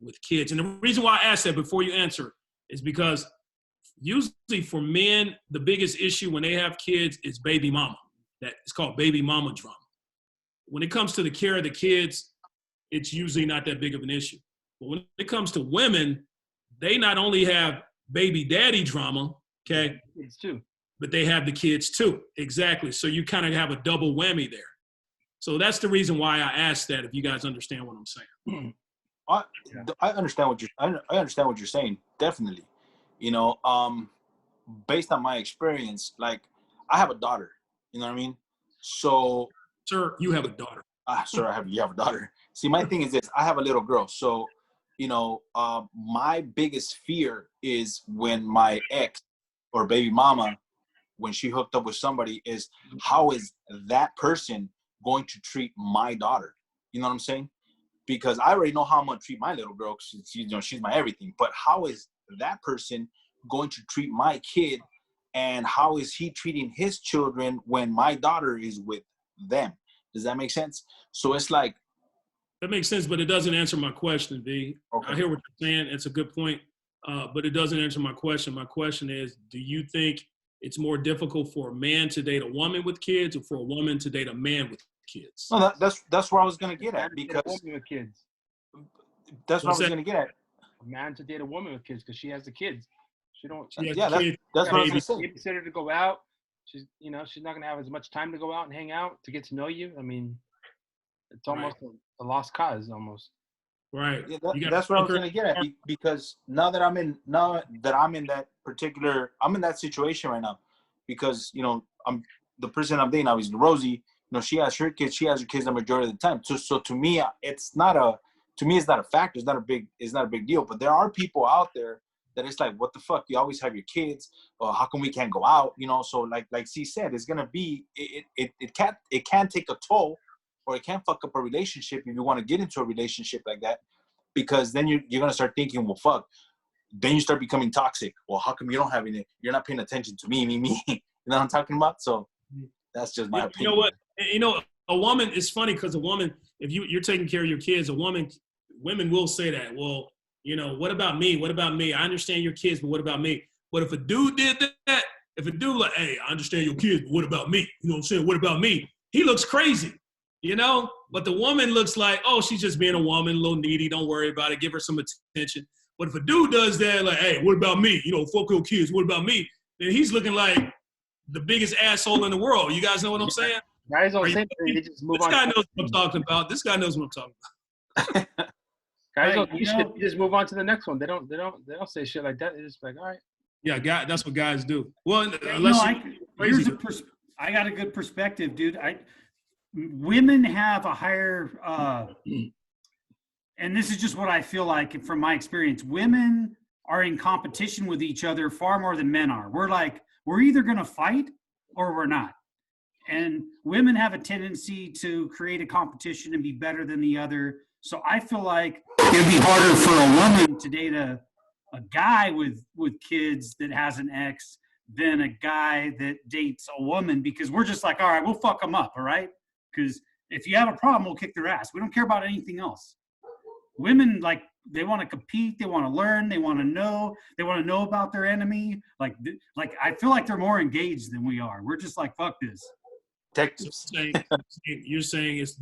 with kids? And the reason why I asked that before you answer is because usually for men, the biggest issue when they have kids is baby mama. That it's called baby mama drama. When it comes to the care of the kids, it's usually not that big of an issue. But when it comes to women, they not only have baby daddy drama, okay, kids too, but they have the kids too. Exactly. So you kind of have a double whammy there. So that's the reason why I asked that, if you guys understand what I'm saying. I understand what you're saying, definitely. You know, based on my experience, like, I have a daughter, you know what I mean? So, sir, you have a daughter. Sir, you have a daughter. See, my thing is this: I have a little girl. So, you know, my biggest fear is when my ex or baby mama, when she hooked up with somebody, is how is that person going to treat my daughter? You know what I'm saying? Because I already know how I'm going to treat my little girl, because she's my everything. But how is that person going to treat my kid, and how is he treating his children when my daughter is with them? Does that make sense? So it's like, that makes sense, but it doesn't answer my question, V. Okay. I hear what you're saying. It's a good point, but it doesn't answer my question. My question is, do you think it's more difficult for a man to date a woman with kids, or for a woman to date a man with kids? No, that's where I was going to get at, because a woman with kids. That's what I was going to get at. A man to date a woman with kids, because she has the kids. She don't. Yeah, that's what I was going to say. Babysitter to go out. She's not going to have as much time to go out and hang out to get to know you. I mean, it's almost a lost cause, almost. Right. Yeah, that's what I was going to get at, because now that I'm in that situation right now, because, you know, I'm the person I'm dating now is Rosie. You know, she has her kids the majority of the time. So to me, it's not to me, it's not a factor. It's not a big deal. But there are people out there that it's like, what the fuck? You always have your kids. How come we can't go out? You know, so like C said, it's gonna be it can take a toll, or it can fuck up a relationship if you want to get into a relationship like that, because then you're gonna start thinking, well, fuck. Then you start becoming toxic. Well, how come you don't have any? You're not paying attention to me. You know what I'm talking about? So that's just my opinion. You know what? You know, a woman, it's funny because a woman, if you're taking care of your kids, women will say that. Well, you know, what about me? What about me? I understand your kids, but what about me? But if a dude did that, if a dude like, hey, I understand your kids, but what about me? You know what I'm saying? What about me? He looks crazy, you know? But the woman looks like, oh, she's just being a woman, a little needy. Don't worry about it. Give her some attention. But if a dude does that, like, hey, what about me? You know, fuck your kids. What about me? Then he's looking like the biggest asshole in the world. You guys know what I'm saying? Guys don't say anything. They just move on. This guy knows what I'm talking about. This guy knows what I'm talking about. Guys don't you just move on to the next one. They don't say shit like that. They're just like, all right. Yeah, that's what guys do. Well, I got a good perspective, dude. Women have a higher, and this is just what I feel like from my experience. Women are in competition with each other far more than men are. We're either going to fight or we're not. And women have a tendency to create a competition and be better than the other. So I feel like it'd be harder for a woman to date a guy with kids that has an ex than a guy that dates a woman, because we're just like, all right, we'll fuck them up, all right? Because if you have a problem, we'll kick their ass. We don't care about anything else. Women, like, they want to compete, they want to learn, they want to know about their enemy. Like I feel like they're more engaged than we are. We're just like, fuck this. You're saying it's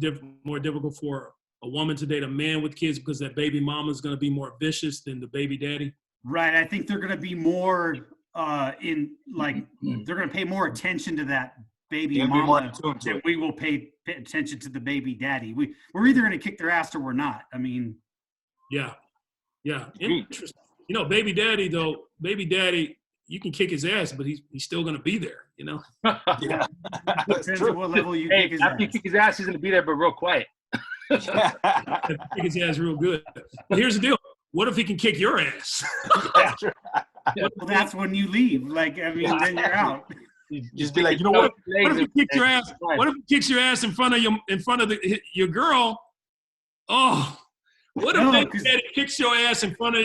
more difficult for a woman to date a man with kids because that baby mama is going to be more vicious than the baby daddy? Right. I think they're going to be more they're going to pay more attention to that baby mama than we will pay attention to the baby daddy. We're either going to kick their ass or we're not. I mean, yeah. Interesting. You know, baby daddy, you can kick his ass, but he's still going to be there, you know? Yeah. Depends on what level you kick his ass. After you kick his ass, he's going to be there, but real quiet. Kick his ass real good. But here's the deal. What if he can kick your ass? Well, that's when you leave. Like, I mean, then you're out. Just be like, you know what? What if he kicks your ass? What if he kicks your ass in front of your girl? Oh, what if daddy kicks your ass in front of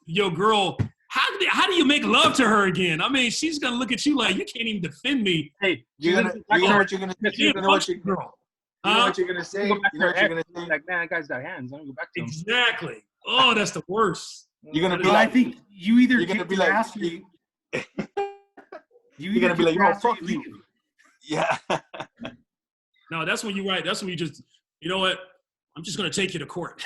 your girl? How do you make love to her again? I mean, she's gonna look at you like you can't even defend me. Hey, you know what you're gonna say? You know what you're gonna say? Like, man, that guy's got hands. I'm gonna go back to him. Exactly. Oh, that's the worst. You're gonna be like, I think you either you're gonna be like, you're gonna be like, oh, fuck you. Yeah. No, that's when you're right. That's when you just, you know what? I'm just gonna take you to court.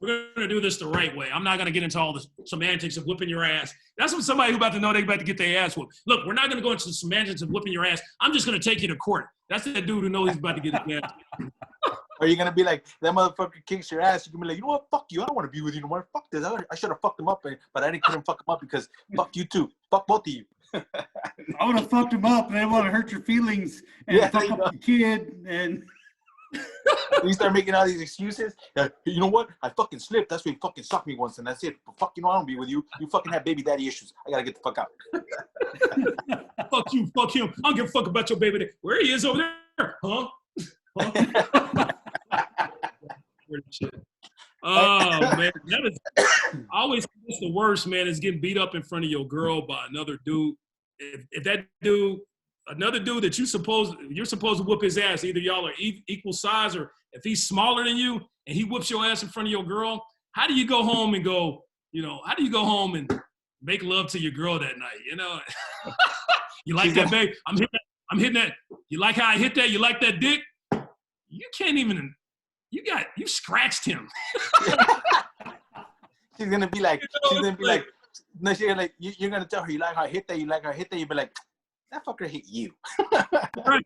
We're gonna do this the right way. I'm not gonna get into all the semantics of whipping your ass. That's when somebody who's about to know they're about to get their ass whooped. Look, we're not gonna go into the semantics of whipping your ass. I'm just gonna take you to court. That's that dude who knows he's about to get his ass. Or you're gonna be like, that motherfucker kicks your ass. You can be like, you know what? Fuck you. I don't want to be with you no more. Fuck this. I should have fucked him up, but I couldn't fuck him up because fuck you too. Fuck both of you. I would have fucked him up, and I want to hurt your feelings and fuck up the kid. And you start making all these excuses. You know what? I fucking slipped. That's why you fucking sucked me once, and that's it. But fuck you, know I don't be with you. You fucking have baby daddy issues. I gotta get the fuck out. Fuck you. Fuck him. I don't give a fuck about your baby daddy. Where he is over there? Huh? Oh man, I always think it's the worst, man, is getting beat up in front of your girl by another dude. If that dude, another dude that you're supposed to whoop his ass, either y'all are equal size, or if he's smaller than you and he whoops your ass in front of your girl, how do you go home and make love to your girl that night? You know, you like that, babe? I'm hitting that. You like how I hit that? You like that dick? You can't even. You scratched him. She's gonna be like, no, she's like, you're gonna tell her you like how I hit that, you like how I hit that. You be like, that fucker hit you. Right.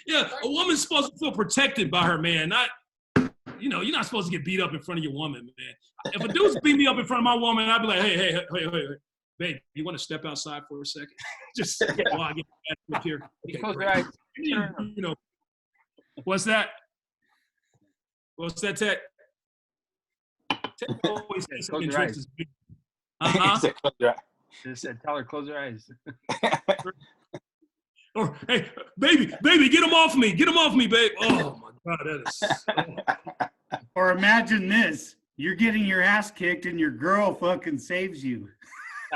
Yeah, a woman's supposed to feel protected by her man, not. You're not supposed to get beat up in front of your woman, man. If a dude's beat me up in front of my woman, I'd be like, hey, babe, you want to step outside for a second? Just while I get up here. Okay, what's that? What's that, Tech? Tech always says Close something your eyes. interesting. He said, "Close your eye." Just said, tell her, close your eyes. Or, hey, baby, get him off me. Get him off me, babe. Oh, my God, that is... Or imagine this. You're getting your ass kicked and your girl fucking saves you.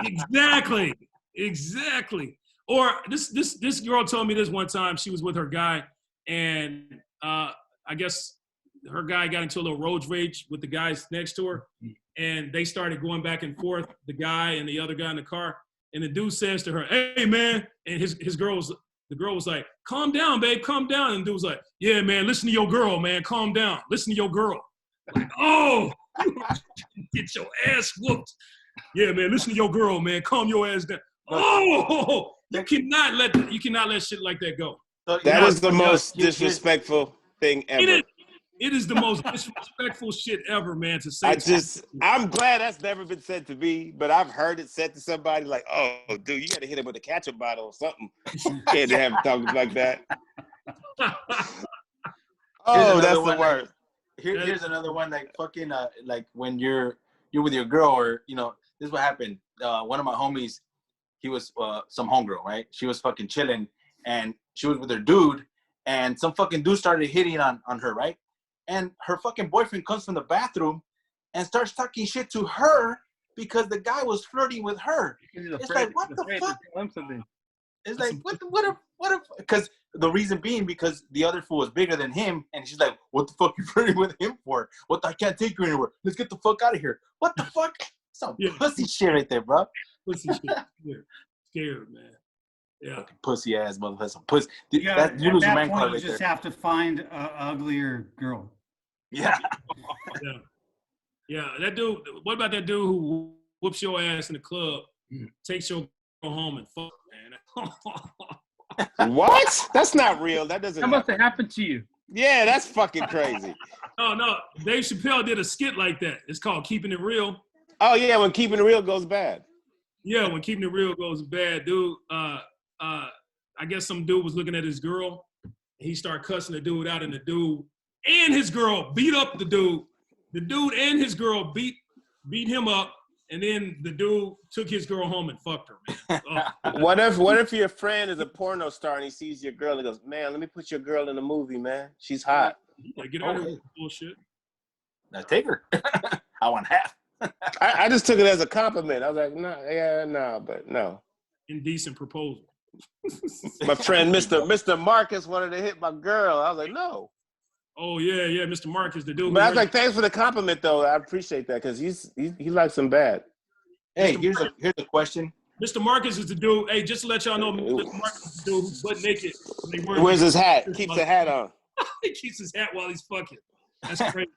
Exactly. Or this girl told me this one time. She was with her guy, and I guess her guy got into a little road rage with the guys next to her, and they started going back and forth, the guy and the other guy in the car. And the dude says to her, "Hey, man," and the girl was like, "Calm down, babe, calm down." And the dude was like, "Yeah, man, listen to your girl, man, calm down, listen to your girl." Like, oh, get your ass whooped. Yeah, man, listen to your girl, man, calm your ass down. Oh, you cannot let shit like that go. So, That is the most disrespectful thing ever. It is the most disrespectful shit ever, man, to say. I'm glad that's never been said to me, but I've heard it said to somebody like, "Oh, dude, you got to hit him with a ketchup bottle or something." Can't have him talking like that. Oh, that's the worst. Here's another one, like fucking like when you're with your girl, or this is what happened. One of my homies, he was some homegirl, right? She was fucking chilling, and she was with her dude, and some fucking dude started hitting on her, right? And her fucking boyfriend comes from the bathroom and starts talking shit to her because the guy was flirting with her. It's like, what the fuck? It's like, what if, because the reason being because the other fool was bigger than him, and she's like, what the fuck you flirting with him for? I can't take you anywhere. Let's get the fuck out of here. What the fuck? Some pussy shit right there, bro. Pussy shit. Scared, man. Yeah. Fucking pussy ass motherfucker. Some pussy. Yeah, That, you at lose your that man point, card you right just there. have to find an uglier girl. Yeah. Yeah, that dude, what about that dude who whoops your ass in the club, takes your girl home and fuck, man? What? That's not real. That doesn't That must have happened to you. Yeah, that's fucking crazy. No. Dave Chappelle did a skit like that. It's called Keeping It Real. Oh, yeah, when keeping it real goes bad. Yeah, when Keeping It Real goes bad, dude, I guess some dude was looking at his girl, and he started cussing the dude out, and the dude and his girl beat up the dude. The dude and his girl beat him up, and then the dude took his girl home and fucked her, man. Oh. What if your friend is a porno star and he sees your girl and goes, "Man, let me put your girl in a movie, man. She's hot." Yeah, get out of here, bullshit. Now take her. I want half. I just took it as a compliment. I was like, but no. Indecent proposal. My friend, Mr. Marcus, wanted to hit my girl. I was like, no. Oh yeah, Mr. Marcus, the dude. But I was like, thanks for the compliment, though. I appreciate that because he likes them bad. Hey, here's a question. Mr. Marcus is the dude. Hey, just to let y'all know, Mr. Marcus is the dude who's butt naked. Where's his hat? Keeps the hat on. He keeps his hat while he's fucking. That's crazy.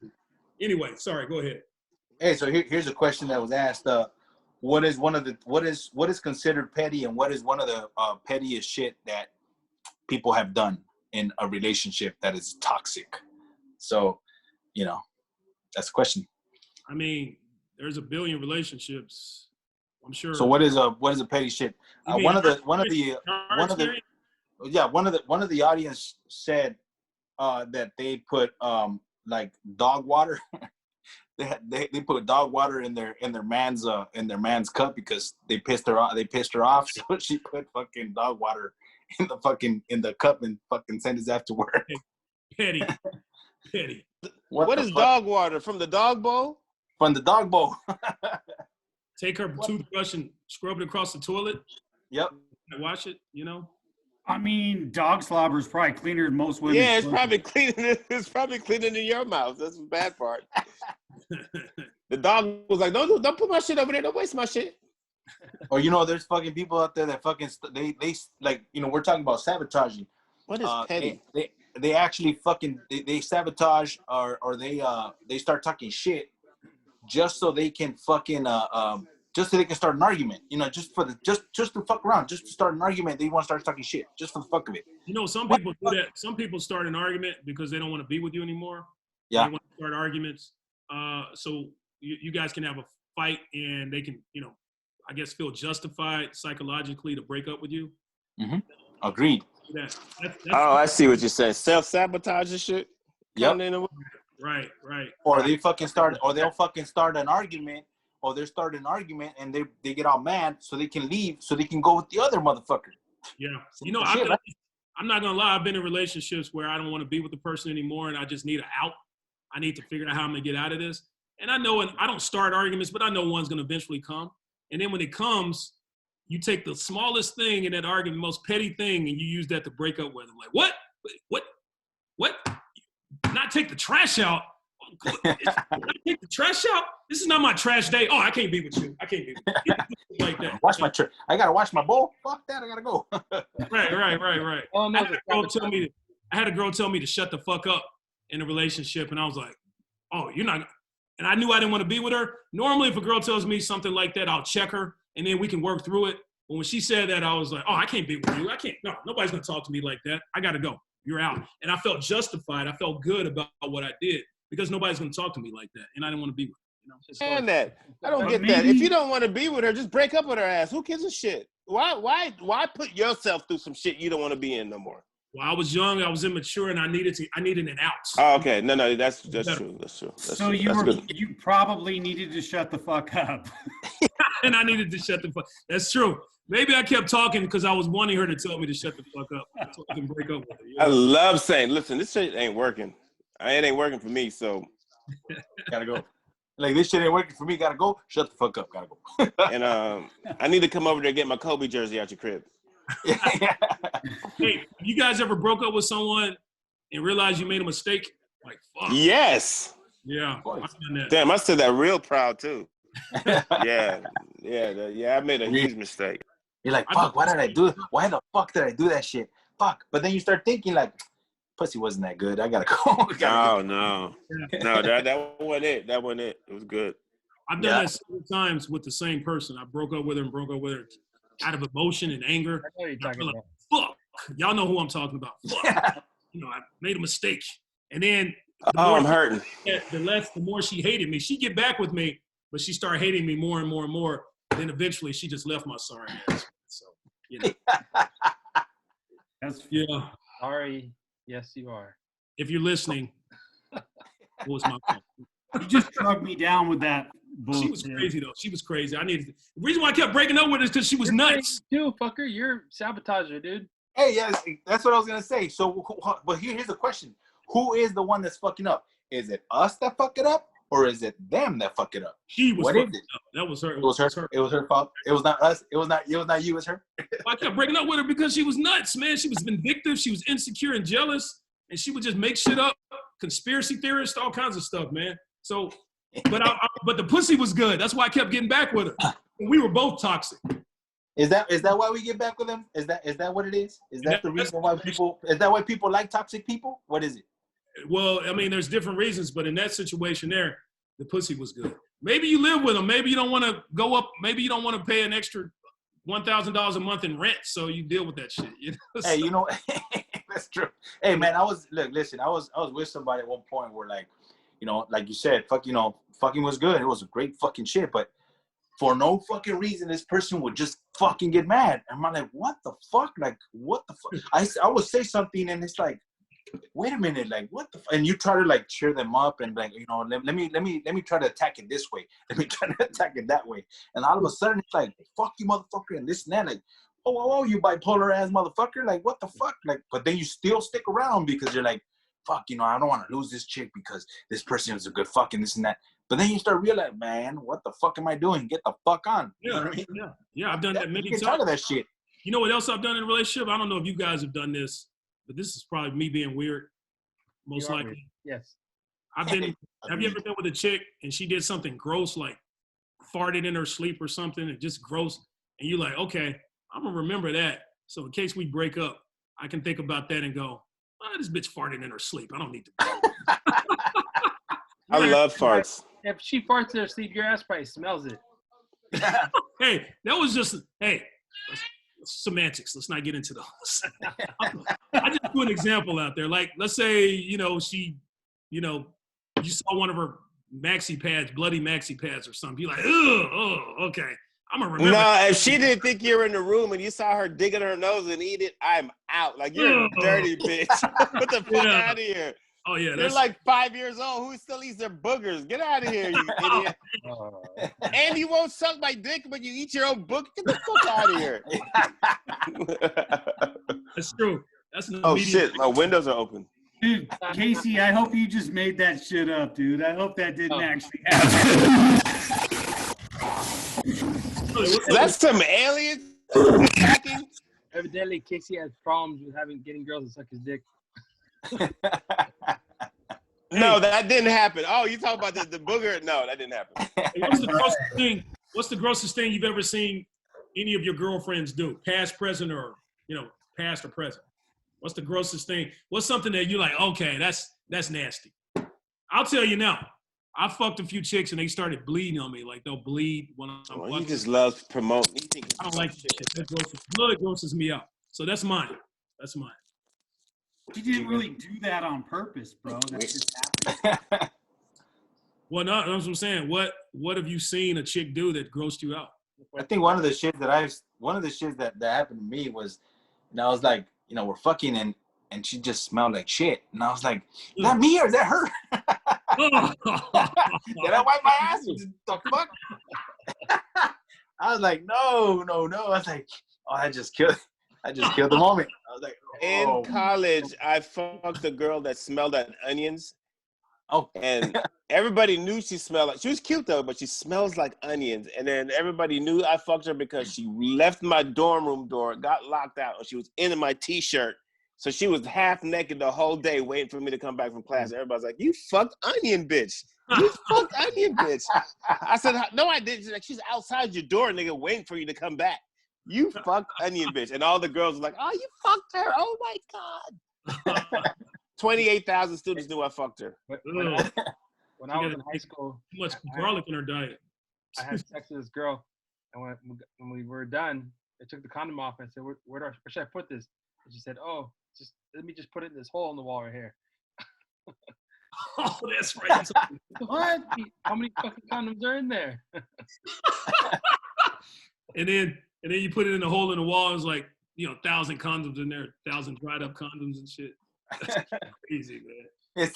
Anyway, sorry. Go ahead. Hey, so here's a question that was asked. What is considered petty, and what is one of the pettiest shit that people have done in a relationship that is toxic? So, that's the question. I mean, there's a billion relationships. I'm sure. So what is a petty shit? One of the audience said that they put like dog water. They put dog water in their man's cup because they pissed her off. So she put fucking dog water in the cup and fucking sent his ass to work. Petty. What is dog water? From the dog bowl? From the dog bowl. Take her toothbrush and scrub it across the toilet. Yep. And wash it, I mean, dog slobber is probably cleaner than most women. Yeah, it's probably cleaning. It's probably cleaning in your mouth. That's the bad part. The dog was like, "Don't put my shit over there. Don't waste my shit." Or there's fucking people out there that fucking they like we're talking about sabotaging. What is petty? They actually fucking they sabotage or they start talking shit just so they can fucking just so they can start an argument, just to fuck around, just to start an argument. They want to start talking shit just for the fuck of it. Some people do that. Some people start an argument because they don't want to be with you anymore. Yeah. They want to start arguments. So you guys can have a fight and they can, I guess feel justified psychologically to break up with you. Mm-hmm. Agreed. That's I see what you're saying. Self-sabotage and shit. Yep. Right. Or they fucking start, or they'll fucking start an argument, or they're starting an argument and they get all mad so they can leave, so they can go with the other motherfucker. Yeah. Shit, right? I'm not gonna lie. I've been in relationships where I don't want to be with the person anymore, and I just need an out. I need to figure out how I'm gonna get out of this. And I know, and I don't start arguments, but I know one's gonna eventually come. And then when it comes, you take the smallest thing in that argument, most petty thing, and you use that to break up with them. Like, what? Not take the trash out? Not take the trash out? This is not my trash day. Oh, I can't be with you. I can't be with you. Like that. Wash my trash. I gotta wash my bowl. Fuck that. I gotta go. Right. Oh, no, I had a girl tell me to shut the fuck up in a relationship, and I was like, oh, you're not. And I knew I didn't want to be with her. Normally, if a girl tells me something like that, I'll check her, and then we can work through it. But when she said that, I was like, oh, I can't be with you. I can't. No, nobody's going to talk to me like that. I got to go. You're out. And I felt justified. I felt good about what I did because nobody's going to talk to me like that, and I didn't want to be with her. And that. I don't get that. If you don't want to be with her, just break up with her ass. Who gives a shit? Why put yourself through some shit you don't want to be in no more? Well, I was young, I was immature, and I needed an out. Oh, okay. No, that's true. So you probably needed to shut the fuck up. And I needed to shut the fuck. That's true. Maybe I kept talking because I was wanting her to tell me to shut the fuck up so I can break up with her. You know? I love saying, listen, this shit ain't working. It ain't working for me, so Gotta go. Like, this shit ain't working for me. Gotta go. Shut the fuck up. Gotta go. and I need to come over there and get my Kobe jersey out your crib. Hey, you guys ever broke up with someone and realized you made a mistake? Like, fuck. Yes. Yeah. I've done that. Damn, I said that real proud too. Yeah. I made a huge mistake. You're like, fuck, why did I do it? Why the fuck did I do that shit? Fuck. But then you start thinking like, pussy wasn't that good. I gotta go. No, that wasn't it. That wasn't it. It was good. I've done that several times with the same person. I broke up with her out of emotion and anger. I know what you're talking about. Fuck. Y'all know who I'm talking about. Fuck. I made a mistake. And then I'm hurting. The more she hated me, she'd get back with me, but she started hating me more and more and more. Then eventually she just left my sorry ass. So, Yeah. Sorry. Yes, you are. If you're listening, it was my fault. You just drugged me down with that bullshit. She was crazy, though. She was crazy. The reason why I kept breaking up with her is because she was nuts. Dude, fucker, you're sabotager, dude. Hey, yeah, that's what I was gonna say. So, but here's the question: who is the one that's fucking up? Is it us that fuck it up, or is it them that fuck it up? She was. What is it? Up. That was her. It was her. It was her fault. It was not us. It was not you. It was her. I kept breaking up with her because she was nuts, man. She was vindictive. She was insecure and jealous, and she would just make shit up. Conspiracy theorist, all kinds of stuff, man. So, but the pussy was good. That's why I kept getting back with her. And we were both toxic. Is that why we get back with them? Is that what it is? Is that the reason why people? Is that why people like toxic people? What is it? Well, I mean, there's different reasons, but in that situation there, the pussy was good. Maybe you live with them. Maybe you don't want to go up. Maybe you don't want to pay an extra $1,000 a month in rent, so you deal with that shit. Hey, that's true. Hey, man, I was with somebody at one point where, like, like you said, fucking was good. It was a great fucking shit, but for no fucking reason, this person would just fucking get mad. And I'm like, what the fuck? Like, what the fuck? I would say something, and it's like, wait a minute, like, what the fuck? And you try to, like, cheer them up and, like, let me try to attack it this way. Let me try to attack it that way. And all of a sudden, it's like, fuck you, motherfucker, and this and that. Like, oh, you bipolar ass motherfucker. Like, what the fuck? Like, but then you still stick around because you're like, fuck, I don't want to lose this chick because this person is a good fucking this and that. But then you start realizing, man, what the fuck am I doing? Get the fuck on. You know what I mean? Yeah, I've done that many times. You get tired of that shit. You know what else I've done in a relationship? I don't know if you guys have done this, but this is probably me being weird, most likely. Weird. Yes. Have you ever been with a chick and she did something gross, like farted in her sleep or something, and just gross, and you're like, okay, I'm going to remember that. So in case we break up, I can think about that and go, this bitch farted in her sleep. I don't need to. I love farts. If she farts in her sleep, your ass probably smells it. Hey, that was just, semantics. Let's not get into those. I just do an example out there. Like, let's say, she, you saw one of her maxi pads, bloody maxi pads or something. You're like, okay. I'm going to remember. No, if she didn't think you were in the room and you saw her digging her nose and eat it, I'm out. Like, you're a dirty bitch. Get the fuck out of here. Oh yeah, You're that's like 5 years old. Who still eats their boogers? Get out of here, you idiot. And you won't suck my dick, but you eat your own book. Get the fuck out of here. that's true. That's an Oh immediate- shit, my windows are open. Dude, Casey, I hope you just made that shit up, dude. I hope that didn't actually happen. Is that some aliens attacking? Evidently, Casey has problems with getting girls to suck his dick. No, that didn't happen. Oh, you talking about the booger? No, that didn't happen. Hey, what's the grossest thing? What's the grossest thing you've ever seen any of your girlfriends do, past, present, or past or present? What's the grossest thing? What's something that you're like, okay, that's nasty? I'll tell you now. I fucked a few chicks and they started bleeding on me. Like they'll bleed when I'm Well, fucking. you just love promoting. You think I don't like that shit. That blood grosses me out. So that's mine. That's mine. He didn't really do that on purpose, bro. That just happened. Well, no, that's what I'm saying. What have you seen a chick do that grossed you out? I think one of the shit that happened to me was, and I was like, we're fucking and she just smelled like shit, and I was like, is that me or is that her? Did I wipe my ass? What the fuck? I was like, no. I was like, oh, I just killed the moment. I was like, oh. in college, I fucked a girl that smelled like onions. Oh. And everybody knew she smelled like, she was cute though, but she smells like onions. And then everybody knew I fucked her because she left my dorm room door, got locked out, and she was in my t-shirt. So she was half naked the whole day waiting for me to come back from class. Everybody's like, you fucked onion, bitch. You fucked onion, bitch. I said, no, I didn't. She's like, she's outside your door, nigga, waiting for you to come back. You fucked onion, bitch. And all the girls were like, oh, you fucked her. Oh, my God. 28,000 students knew I fucked her. When I was in high school, Too much garlic in her diet. I had sex with this girl, and when we were done, I took the condom off and I said, where should I put this? And she said, oh, let me just put it in this hole in the wall right here. Oh, that's right. What? How many fucking condoms are in there? And then you put it in the hole in the wall. It's like 1,000 condoms in there, 1,000 dried up condoms and shit. That's crazy, man.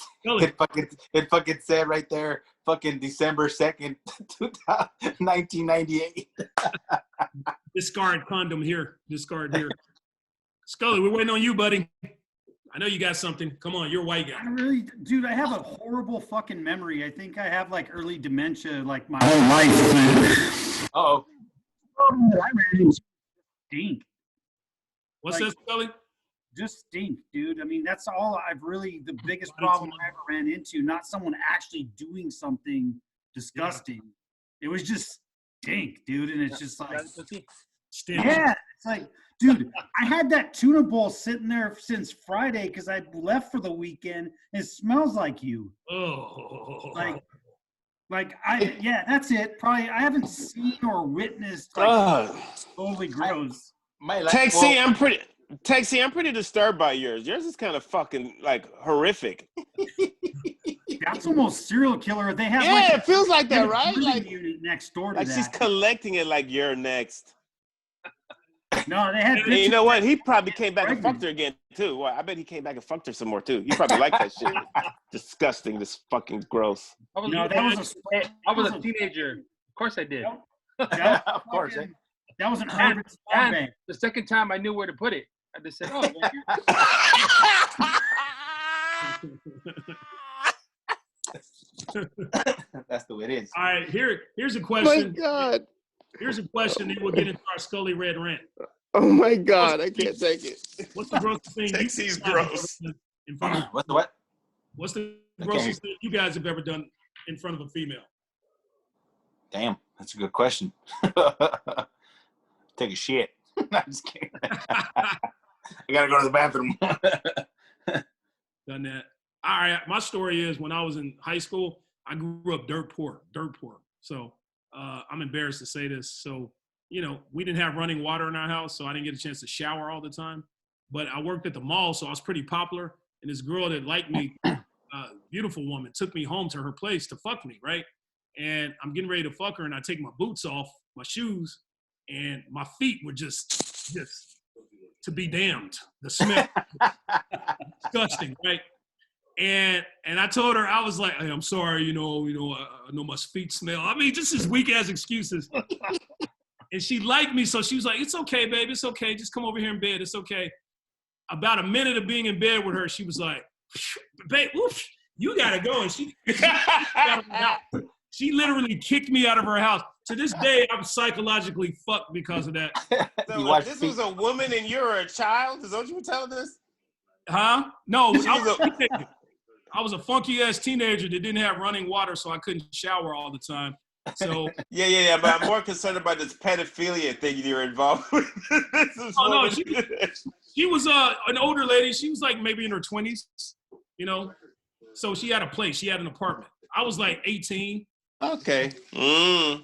It fucking said right there, fucking December 2nd, 1998. Discard condom here. Discard here. Scully, we're waiting on you, buddy. I know you got something. Come on, you're a white guy. Dude, I have a horrible fucking memory. I think I have like early dementia, like my whole life. Uh-oh. I ran into stink. What's Like- that, Scully? Just stink, dude. I mean, that's all the biggest problem I ever ran into, not someone actually doing something disgusting. It was just stink, dude. And it's just like, Stink. yeah, it's like, dude, I had that tuna bowl sitting there since Friday because I left for the weekend. It smells like you. Oh. Yeah, that's it. Probably, I haven't seen or witnessed totally gross. Taxi, I'm pretty disturbed by yours. Yours is kind of fucking like horrific. That's almost serial killer. They have It feels like that, right? Like unit next door to like that. she's collecting it like you're next. No, they had. And you know what? He probably came back and fucked her again too. Well, I bet he came back and fucked her some more too. He probably liked that shit. Disgusting. This fucking gross. I was a teenager. Of course I did. Of course. That was an urban and the second time I knew where to put it. I just said, oh. That's the way it is. All right, here's a question. My God. Here's a question, then we'll get into our Scully Red rant. Oh my God, I can't take it. What's the grossest thing? Taxi's gross. In front of, What's the what? What's the grossest thing you guys have ever done in front of a female? Damn, that's a good question. Take a shit. I'm just kidding. I gotta go to the bathroom. Done that. All right, my story is when I was in high school, I grew up dirt poor. So I'm embarrassed to say this. So, we didn't have running water in our house, so I didn't get a chance to shower all the time. But I worked at the mall, so I was pretty popular. And this girl that liked me, beautiful woman, took me home to her place to fuck me, right? And I'm getting ready to fuck her, and I take my boots off, my shoes, and my feet were just to be damned. The smell, disgusting, right? And I told her, I was like, hey, I'm sorry, I know my feet smell. I mean, just his weak ass excuses. And she liked me, so she was like, it's okay, baby, it's okay. Just come over here in bed, it's okay. About a minute of being in bed with her, she was like, babe, whoosh, you gotta go. And she literally kicked me out of her house. To this day, I'm psychologically fucked because of that. So this was a woman and you're a child? Is that what you were telling us? Huh? No, I was a funky ass teenager that didn't have running water, so I couldn't shower all the time. So yeah. But I'm more concerned about this pedophilia thing you're involved with. No, she was an older lady. She was like maybe in her 20s, So she had a place. She had an apartment. I was like 18. Okay. So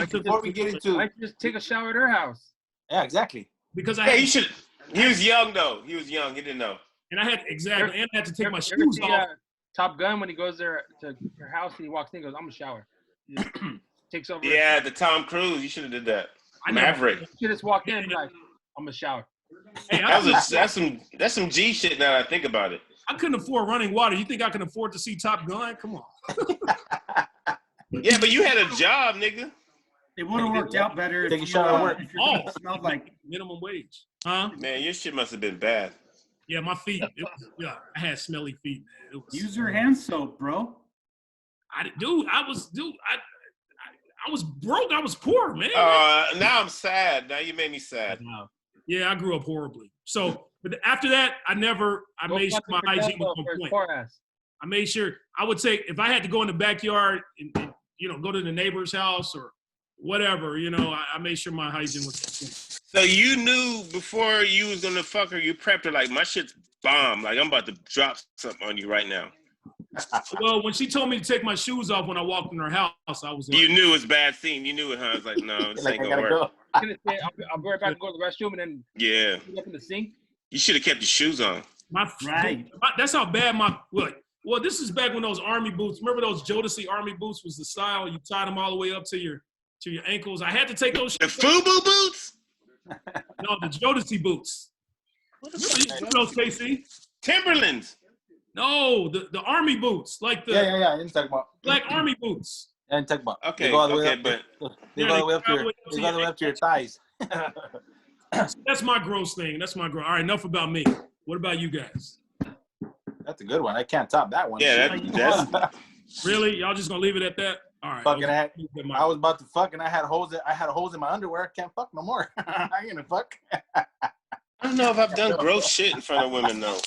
Before we get into, why just take a shower at her house? yeah, exactly. Because I had, you should. He was young though. He was young. He didn't know. And I had to take my You shoes ever see, off. Top Gun, when he goes there to her house and he walks in, he goes, I'm gonna shower. Takes over. Yeah, the Tom Cruise. You should have did that. I never- Maverick. You should just walk in and be like, I'm gonna shower. Hey, That's some G shit now that I think about it. I couldn't afford running water. You think I can afford to see Top Gun? Come on. Yeah, but you had a job, nigga. It would have worked out better Take a if shower at work. it smelled like. Minimum wage. Huh? Man, your shit must have been bad. Yeah, my feet. I had smelly feet, man. It was, Use your hand soap, bro. I was broke. I was poor, man. Now I'm sad. Now you made me sad. Yeah, I grew up horribly. So, but after that, I made sure my hygiene was on point. I made sure, I would say, if I had to go in the backyard and go to the neighbor's house or whatever, I made sure my hygiene was on point. So you knew before you was gonna fuck her, you prepped her like, my shit's bomb. Like, I'm about to drop something on you right now. Well, when she told me to take my shoes off when I walked in her house, I was like, You knew it was a bad scene. You knew it, huh? I was like, no, this Like, ain't I gonna gotta work. go. I'll be right back and go to the restroom and then Yeah. get up in the sink. You should have kept your shoes on. That's how bad well, this is back when those army boots, remember those Jodeci army boots was the style? You tied them all the way up to your ankles. I had to take those The shoes FUBU boots? No, the Jodeci boots. Remember those, KC? Timberlands. No, the army boots, like the Yeah. Didn't talk about. black army boots. Yeah, didn't talk about. Okay, They go all the way okay, up. but They go all the way up to your thighs. That's my gross thing. That's my gross. All right, enough about me. What about you guys? That's a good one. I can't top that one. yeah, that's Really? Y'all just gonna leave it at that? All right. Fucking okay. I was about to fuck and I had holes in my underwear. I can't fuck no more. I ain't gonna fuck. I don't know if I've done gross shit in front of women though.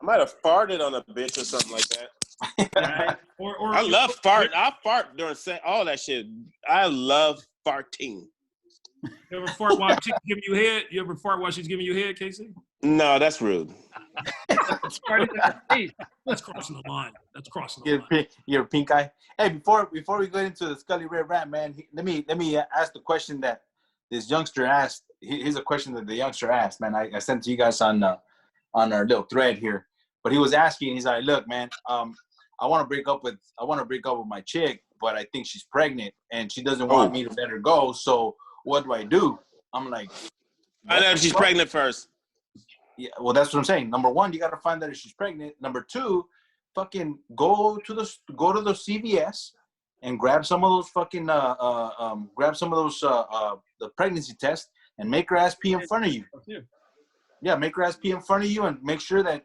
I might have farted on a bitch or something like that. Right. Or I love fart. I fart during sex, all that shit. I love farting. You ever fart while she's giving you head? You ever fart while she's giving you head, Casey? No, that's rude. That's crossing the line. That's crossing the line. You're a pink eye. Hey, before we go into the Scully Red Rat, man, let me ask the question that this youngster asked. Here's a question that the youngster asked, man. I sent to you guys on our little thread here. But he was asking. He's like, "Look, man, I want to break up with my chick, but I think she's pregnant and she doesn't want me to let her go. So what do I do?" I'm like, I know if she's pregnant first. Yeah, well, that's what I'm saying. Number one, you got to find out if she's pregnant. Number two, fucking go to the CVS and grab some of those fucking the pregnancy test and make her ass pee in front of you. Yeah, make her ass pee in front of you and make sure that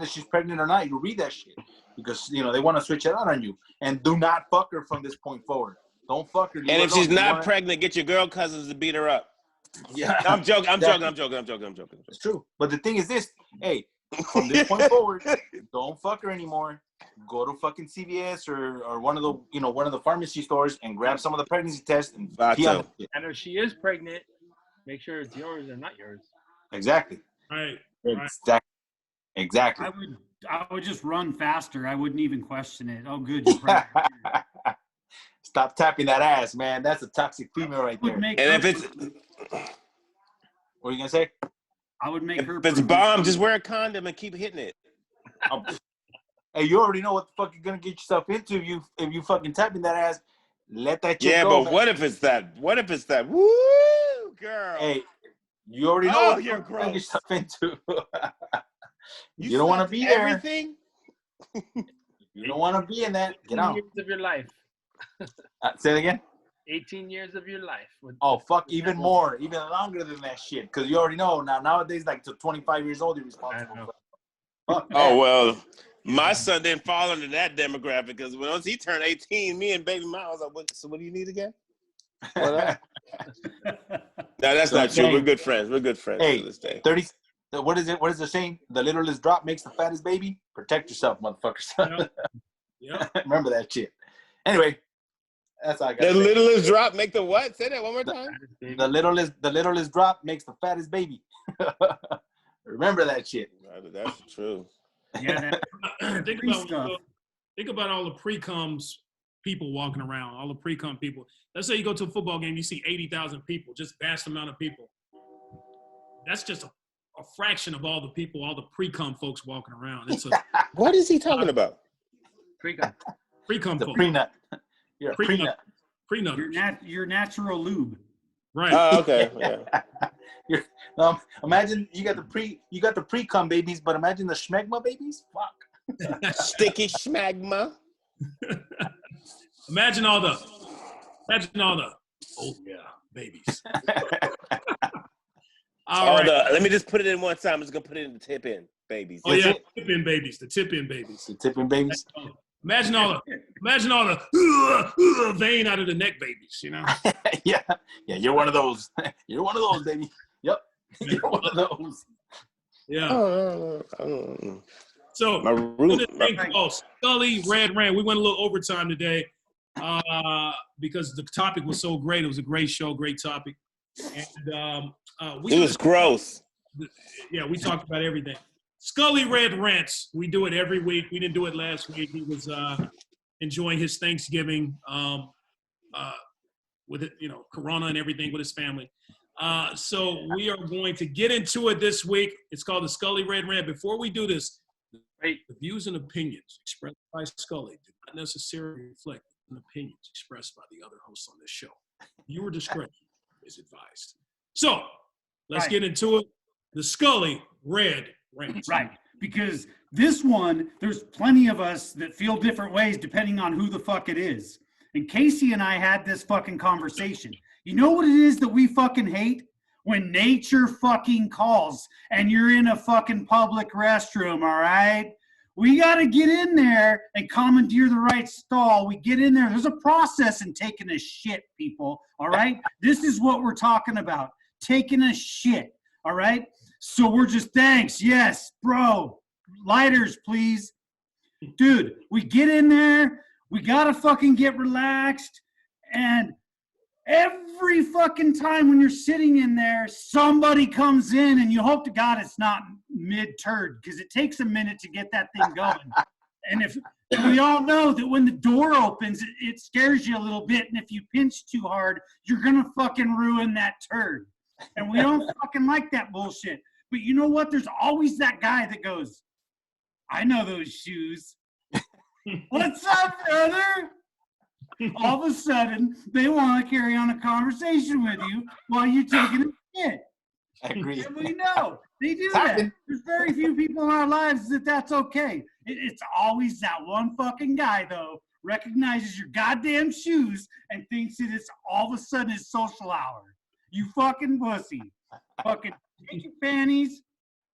she's pregnant or not. You read that shit because they want to switch it out on you. And do not fuck her from this point forward. Don't fuck her. And if she's not pregnant, get your girl cousins to beat her up. Yeah, I'm joking. I'm joking. It's true. But the thing is this, hey, from this point forward, don't fuck her anymore. Go to fucking CVS or one of the pharmacy stores and grab some of the pregnancy tests and pee on it. And if she is pregnant, make sure it's yours and not yours. Exactly. Right. Exactly. I would just run faster. I wouldn't even question it. Oh, good. You're pregnant. Stop tapping that ass, man. That's a toxic female right there. And if it's what are you gonna say? I would make her. If it's bomb, just wear a condom and keep hitting it. Hey, you already know what the fuck you're gonna get yourself into if you fucking tapping that ass. Let that chick go. Yeah, but what if it's that? What if it's that? Woo, girl. Hey, you already know what you're you're getting yourself into. You don't want to be there. Everything? You don't want to be in that. Get 18 out. years of your life. Say it again. 18 years of your life. Oh, fuck, even more, even longer than that shit. Because you already know nowadays, like to 25 years old, you're responsible. Fuck Oh that. well, my son didn't fall into that demographic because once he turned 18, me and baby mom was like, so what do you need again? No, that's So not I'm true. We're saying- good friends. We're good friends Hey, to this day. 30. What is it? What is the saying? The littlest drop makes the fattest baby. Protect yourself, motherfuckers. Yeah. Remember that shit. Anyway, that's all I got. The littlest drop make the what? Say that one more time. The littlest drop makes the fattest baby. Remember that shit. That's true. Yeah, that think free about stuff. think about all the pre-coms people walking around, all the pre-com people. Let's say you go to a football game, you see 80,000 people, just vast amount of people. That's just a fraction of all the people, all the pre-com folks walking around. It's a What is he talking about? Pre-com. pre-com The folks. prenut. You're a Pre-nut. prenut. Pre-nutters. Your natural lube. Right. Oh, okay. Yeah. Imagine you got the pre-cum babies, but imagine the schmegma babies. Fuck. Sticky schmagma. Imagine all the oh yeah, babies. All right. Let me just put it in one time. I'm just gonna put it in the tip in, babies. Oh yeah, tip-in babies, the tip-in babies. The tipping babies. Imagine all the vein out of the neck babies, you know? Yeah, you're one of those. You're one of those, baby. Yep, you're one of those. Yeah. Oh, So my root. this thing called Scully Red Rant. We went a little overtime today because the topic was so great. It was a great show, great topic. And It was gross. Yeah, we talked about everything. Scully Red Rants. We do it every week. We didn't do it last week. He was enjoying his Thanksgiving with it, Corona and everything with his family. So we are going to get into it this week. It's called the Scully Red Rant. Before we do this, the views and opinions expressed by Scully do not necessarily reflect the opinions expressed by the other hosts on this show. Viewer discretion is advised. So let's get into it. The Scully Red Rant. Right. Because this one, there's plenty of us that feel different ways depending on who the fuck it is. And Casey and I had this fucking conversation. You know what it is that we fucking hate? When nature fucking calls and you're in a fucking public restroom, all right? We got to get in there and commandeer the right stall. We get in there. There's a process in taking a shit, people, all right? This is what we're talking about, taking a shit, all right? So we're just, thanks, yes, bro. Lighters, please. Dude, we get in there. We got to fucking get relaxed. And every fucking time when you're sitting in there, somebody comes in and you hope to God it's not mid-turd because it takes a minute to get that thing going. And we all know that when the door opens, it scares you a little bit. And if you pinch too hard, you're going to fucking ruin that turd. And we don't fucking like that bullshit. But you know what? There's always that guy that goes, I know those shoes. What's up, brother? All of a sudden, they want to carry on a conversation with you while you're taking a shit. I agree. And we know they do that. There's very few people in our lives that's okay. It's always that one fucking guy, though, recognizes your goddamn shoes and thinks that it's all of a sudden his social hour. You fucking pussy. Fucking take your panties,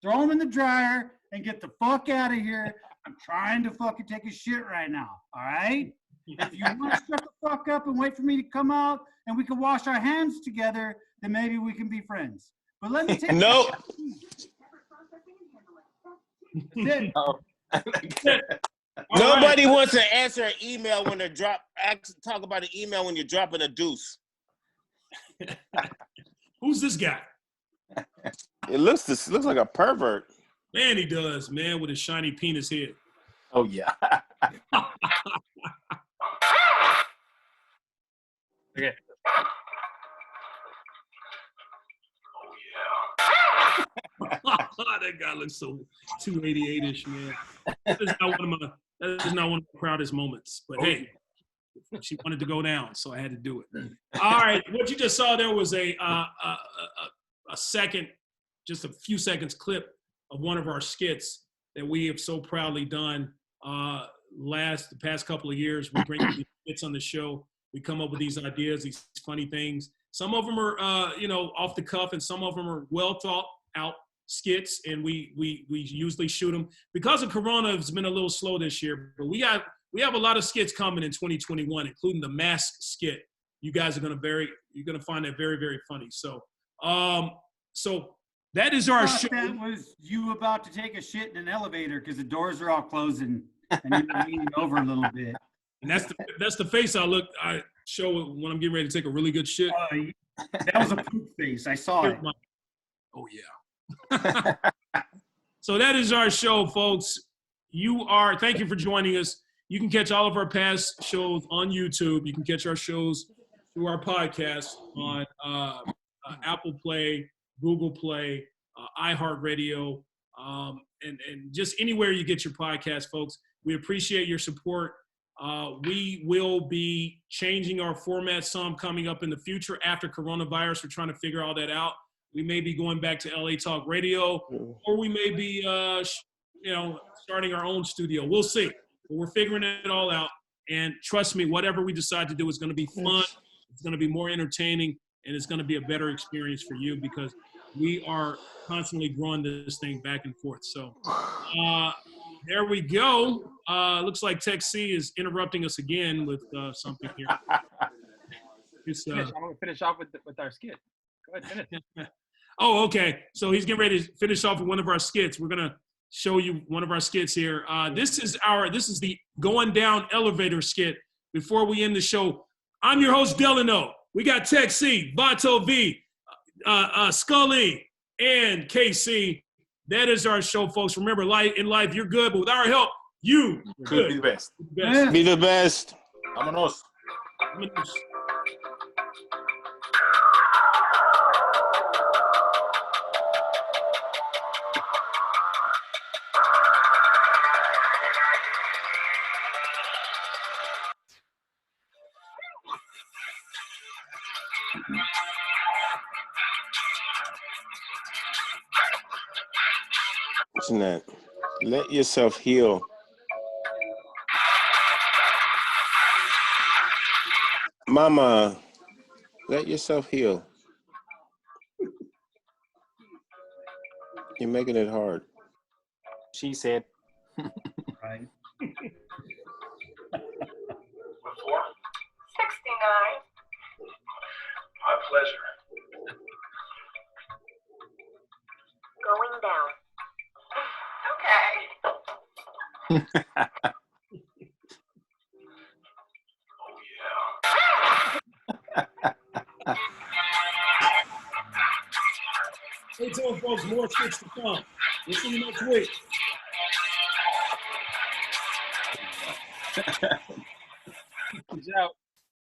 throw them in the dryer, and get the fuck out of here. I'm trying to fucking take a shit right now, all right? If you want to shut the fuck up and wait for me to come out and we can wash our hands together, then maybe we can be friends. But let me take Nope. Nobody wants to answer an email when they're talk about an email when you're dropping a deuce. Who's this guy? It looks like a pervert. Man, he does, man, with his shiny penis head. Oh yeah. Okay. That guy looks so 288-ish, man. That is not one of my proudest moments. But hey, she wanted to go down, so I had to do it. All right, what you just saw there was a second, just a few seconds clip of one of our skits that we have so proudly done the past couple of years. We bring these skits on the show. We come up with these ideas, these funny things. Some of them are, off the cuff, and some of them are well thought out skits, and we usually shoot them. Because of Corona, it's been a little slow this year, but we have a lot of skits coming in 2021, including the mask skit. You guys are you're gonna find that very, very funny. So, so that is our show. That was you about to take a shit in an elevator because the doors are all closing and you're leaning over a little bit. And that's the face I show when I'm getting ready to take a really good shit. That was a poop face. I saw it. Oh yeah. So that is our show, folks. Thank you for joining us. You can catch all of our past shows on YouTube. You can catch our shows through our podcast on Apple Play, Google Play, iHeartRadio, and just anywhere you get your podcast, folks. We appreciate your support. We will be changing our format some coming up in the future after coronavirus. We're trying to figure all that out. We may be going back to LA Talk Radio, or we may be, starting our own studio. We'll see. But we're figuring it all out. And trust me, whatever we decide to do is going to be fun. It's going to be more entertaining, and it's going to be a better experience for you because we are constantly growing this thing back and forth. So there we go. Looks like Tech C is interrupting us again with something here. I'm going to finish off with our skit. Go ahead, finish. Oh, okay. So he's getting ready to finish off with one of our skits. We're going to show you one of our skits here. This is the Going Down Elevator skit. Before we end the show, I'm your host, Delano. We got Tech C, Vato V, Scully, and KC. That is our show, folks. Remember, in life, you're good, but with our help, you could be the best. Be the best. Vámonos. Listen to that. Let yourself heal. Mama, let yourself heal. You're making it hard. She said. Right. 69. My pleasure. Going down. Okay. Oh, yeah. Stay tuned, folks. More skits to come. We'll see you next week. Peace out.